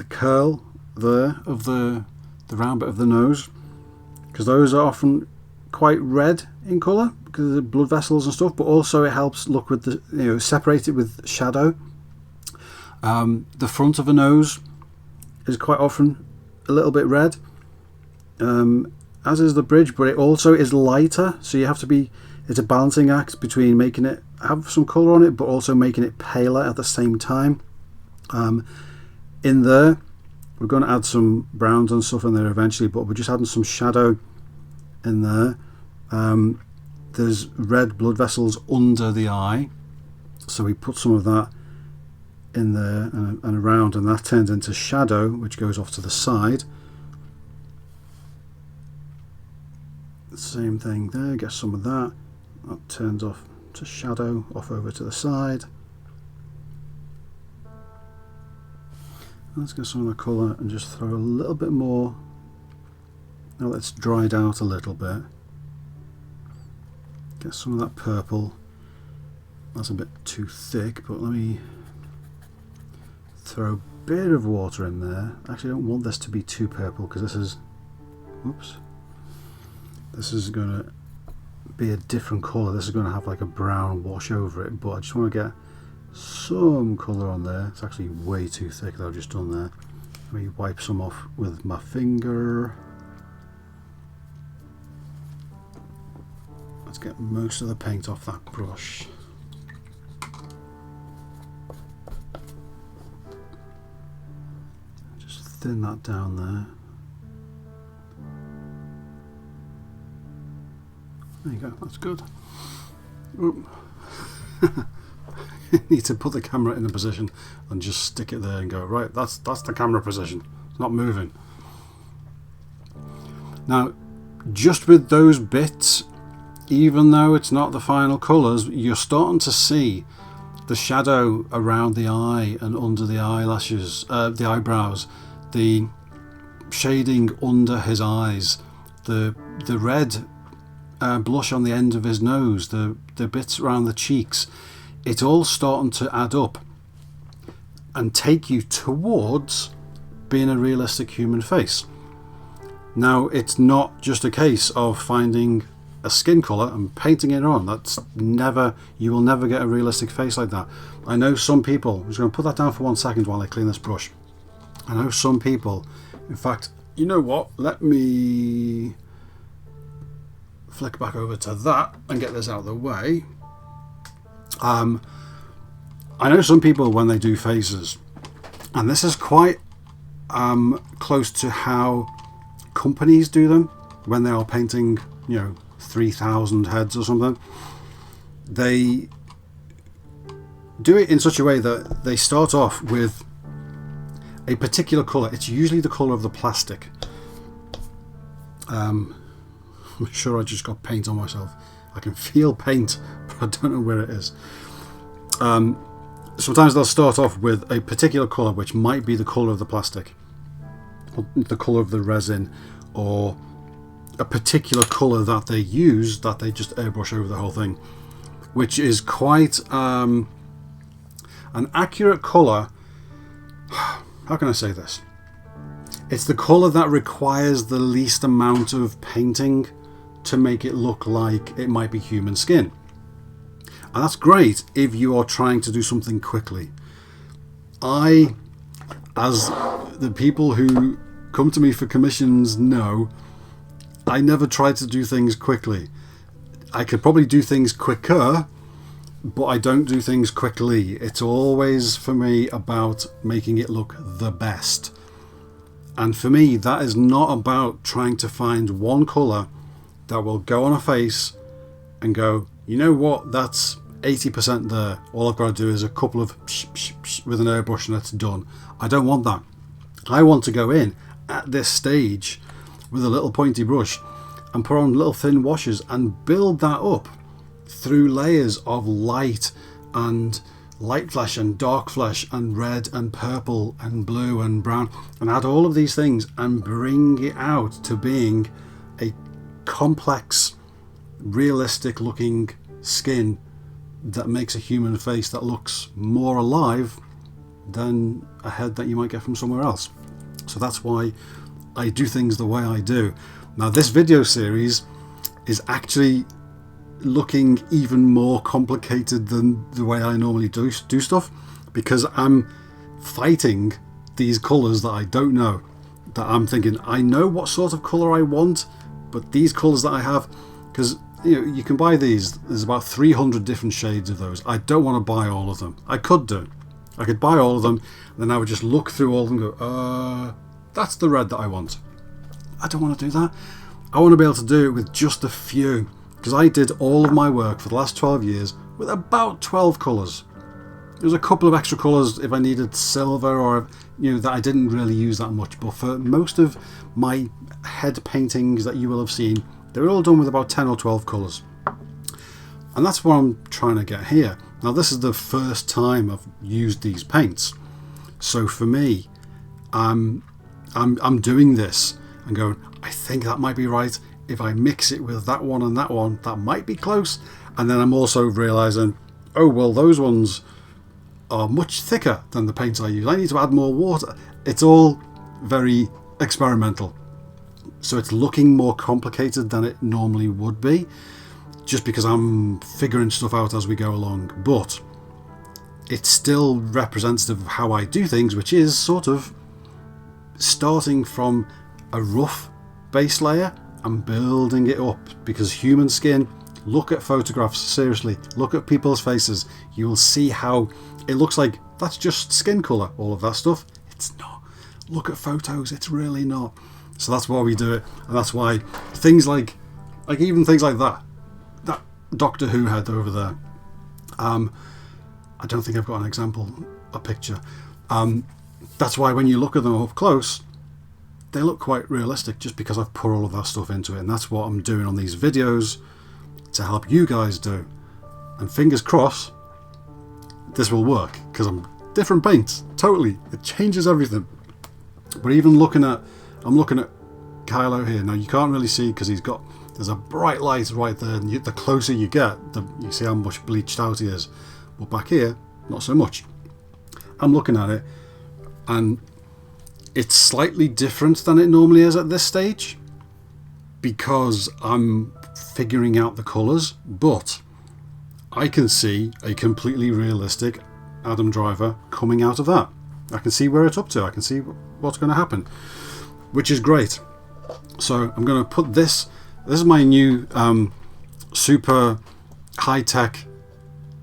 curl there of the round bit of the nose, because those are often quite red in colour because of the blood vessels and stuff, but also it helps look with the, separate it with shadow. The front of a nose is quite often a little bit red, as is the bridge, but it also is lighter, so you have to be, it's a balancing act between making it have some colour on it but also making it paler at the same time. In there we're going to add some browns and stuff in there eventually, but we're just adding some shadow in there. There's red blood vessels under the eye, so we put some of that in there and around, and that turns into shadow which goes off to the side. Same thing there, get some of that turns off to shadow off over to the side. Let's get some of the colour and just throw a little bit more. Now that's dried out a little bit. Get some of that purple. That's a bit too thick, but let me throw a bit of water in there. Actually, I don't want this to be too purple because this is, whoops, this is going to be a different colour. This is going to have like a brown wash over it, but I just want to get some colour on there. It's actually way too thick that I've just done there. Let me wipe some off with my finger. Let's get most of the paint off that brush. Just thin that down there. There you go, that's good. Need to put the camera in a position and just stick it there and go, right, that's the camera position. It's not moving. Now, just with those bits, even though it's not the final colours, you're starting to see the shadow around the eye and under the eyelashes, the eyebrows, the shading under his eyes, the red blush on the end of his nose, the bits around the cheeks, it's all starting to add up and take you towards being a realistic human face. Now, it's not just a case of finding a skin colour and painting it on. That's never, you will never get a realistic face like that. I know some people, I'm just going to put that down for 1 second while I clean this brush. I know some people, in fact, you know what, let me flick back over to that and get this out of the way. I know some people when they do faces, and this is quite close to how companies do them when they are painting, 3,000 heads or something. They do it in such a way that they start off with a particular colour. It's usually the colour of the plastic. I'm sure I just got paint on myself. I can feel paint, but I don't know where it is. Sometimes they'll start off with a particular colour, which might be the colour of the plastic, or the colour of the resin, or a particular colour that they use that they just airbrush over the whole thing, which is quite an accurate colour. How can I say this? It's the colour that requires the least amount of painting to make it look like it might be human skin. And that's great if you are trying to do something quickly. I, as the people who come to me for commissions know, I never try to do things quickly. I could probably do things quicker, but I don't do things quickly. It's always, for me, about making it look the best. And for me, that is not about trying to find one colour that will go on a face and go, you know what, that's 80% there. All I've got to do is a couple of with an airbrush and it's done. I don't want that. I want to go in at this stage with a little pointy brush and put on little thin washes and build that up through layers of light and light flesh and dark flesh and red and purple and blue and brown, and add all of these things and bring it out to being a complex, realistic looking skin that makes a human face that looks more alive than a head that you might get from somewhere else. So that's why I do things the way I do. Now, this video series is actually looking even more complicated than the way I normally do stuff, because I'm fighting these colours that I don't know, that I'm thinking I know what sort of colour I want, but these colours that I have, because you can buy these, there's about 300 different shades of those. I don't want to buy all of them. I could do. I could buy all of them, and then I would just look through all of them and go, that's the red that I want. I don't want to do that. I want to be able to do it with just a few, because I did all of my work for the last 12 years with about 12 colours. There was a couple of extra colours if I needed silver, or that I didn't really use that much, but for most of my head paintings that you will have seen, they were all done with about 10 or 12 colours. And that's what I'm trying to get here. Now, this is the first time I've used these paints, so for me, I'm doing this and going, I think that might be right. If I mix it with that one and that one, that might be close. And then I'm also realising, oh well, those ones are much thicker than the paints I use. I need to add more water. It's all very experimental. So it's looking more complicated than it normally would be, just because I'm figuring stuff out as we go along. But it's still representative of how I do things, which is sort of starting from a rough base layer and building it up, because human skin, look at photographs, seriously, look at people's faces, you will see how it looks like that's just skin colour, all of that stuff. It's not. Look at photos, it's really not. So that's why we do it, and that's why things like even things like that Doctor Who head over there, I don't think I've got an example, a picture. That's why when you look at them up close, they look quite realistic, just because I've put all of that stuff into it. And that's what I'm doing on these videos to help you guys do. And fingers crossed, this will work because I'm different paint. Totally, it changes everything. But even I'm looking at Kylo here. Now you can't really see because there's a bright light right there, and the closer you get, you see how much bleached out he is. But back here, not so much. I'm looking at it, and it's slightly different than it normally is at this stage because I'm figuring out the colours, but I can see a completely realistic Adam Driver coming out of that. I can see where it's up to. I can see what's going to happen, which is great. So I'm going to put this is my new super high-tech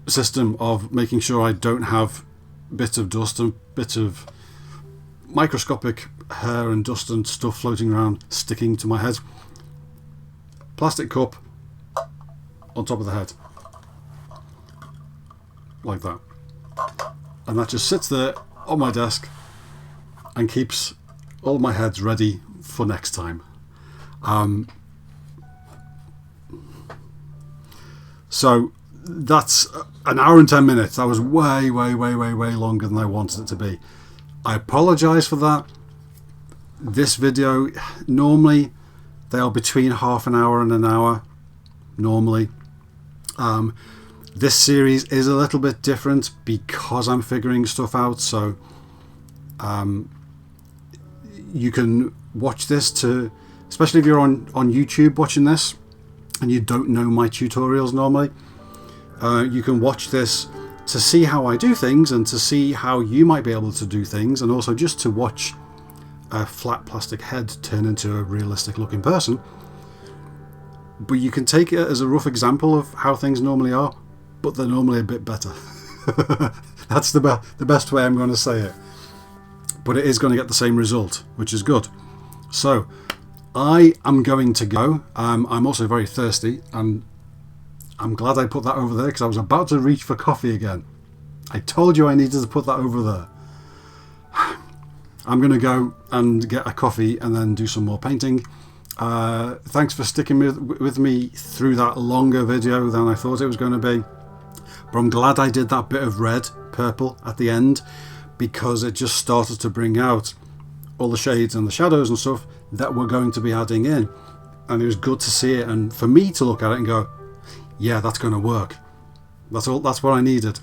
system of making sure I don't have bits of dust and bits of microscopic hair and dust and stuff floating around sticking to my head. Plastic cup on top of the head, like that, and that just sits there on my desk and keeps all my heads ready for next time. So that's an hour and 10 minutes. That was way longer than I wanted it to be. I apologise for that. This video, normally they are between half an hour and an hour, normally. This series is a little bit different because I'm figuring stuff out, so you can watch this especially if you're on YouTube watching this and you don't know my tutorials normally, you can watch this to see how I do things and to see how you might be able to do things, and also just to watch a flat plastic head turn into a realistic looking person. But you can take it as a rough example of how things normally are, but they're normally a bit better. That's the best way I'm going to say it. But it is going to get the same result, which is good. So I am going to go. I'm also very thirsty, and I'm glad I put that over there because I was about to reach for coffee again. I told you I needed to put that over there. I'm going to go and get a coffee and then do some more painting. Thanks for sticking with me through that longer video than I thought it was going to be. But I'm glad I did that bit of red, purple at the end, because it just started to bring out all the shades and the shadows and stuff that we're going to be adding in. And it was good to see it, and for me to look at it and go, yeah, that's going to work. That's what I needed.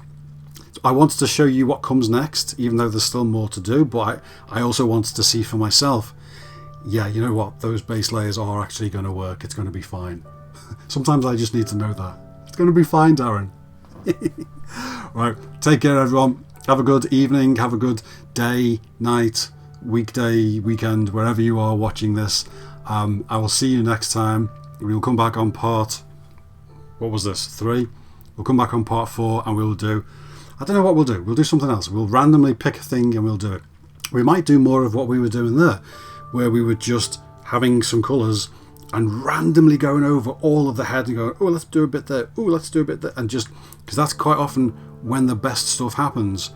I wanted to show you what comes next, even though there's still more to do, but I also wanted to see for myself, yeah, you know what, those base layers are actually going to work. It's going to be fine. Sometimes I just need to know that. It's going to be fine, Darren. Right, take care everyone. Have a good evening, have a good day, night, weekday, weekend, wherever you are watching this. I will see you next time. We will come back on part, what was this, 3? We'll come back on part 4 and we'll do, I don't know what we'll do. We'll do something else. We'll randomly pick a thing and we'll do it. We might do more of what we were doing there, where we were just having some colours and randomly going over all of the head and going, oh, let's do a bit there, oh, let's do a bit there, and just, because that's quite often when the best stuff happens,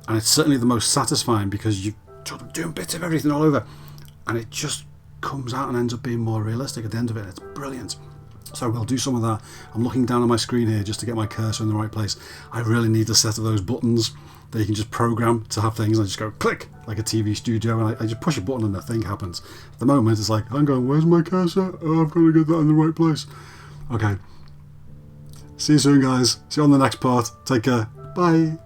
and it's certainly the most satisfying because you're sort of doing bits of everything all over, and it just comes out and ends up being more realistic at the end of it. It's brilliant. So we'll do some of that. I'm looking down on my screen here just to get my cursor in the right place. I really need a set of those buttons that you can just program to have things, and I just go click like a TV studio, and I just push a button and the thing happens. At the moment it's like, I'm going, where's my cursor? Oh, I've got to get that in the right place. Okay. See you soon, guys. See you on the next part. Take care. Bye.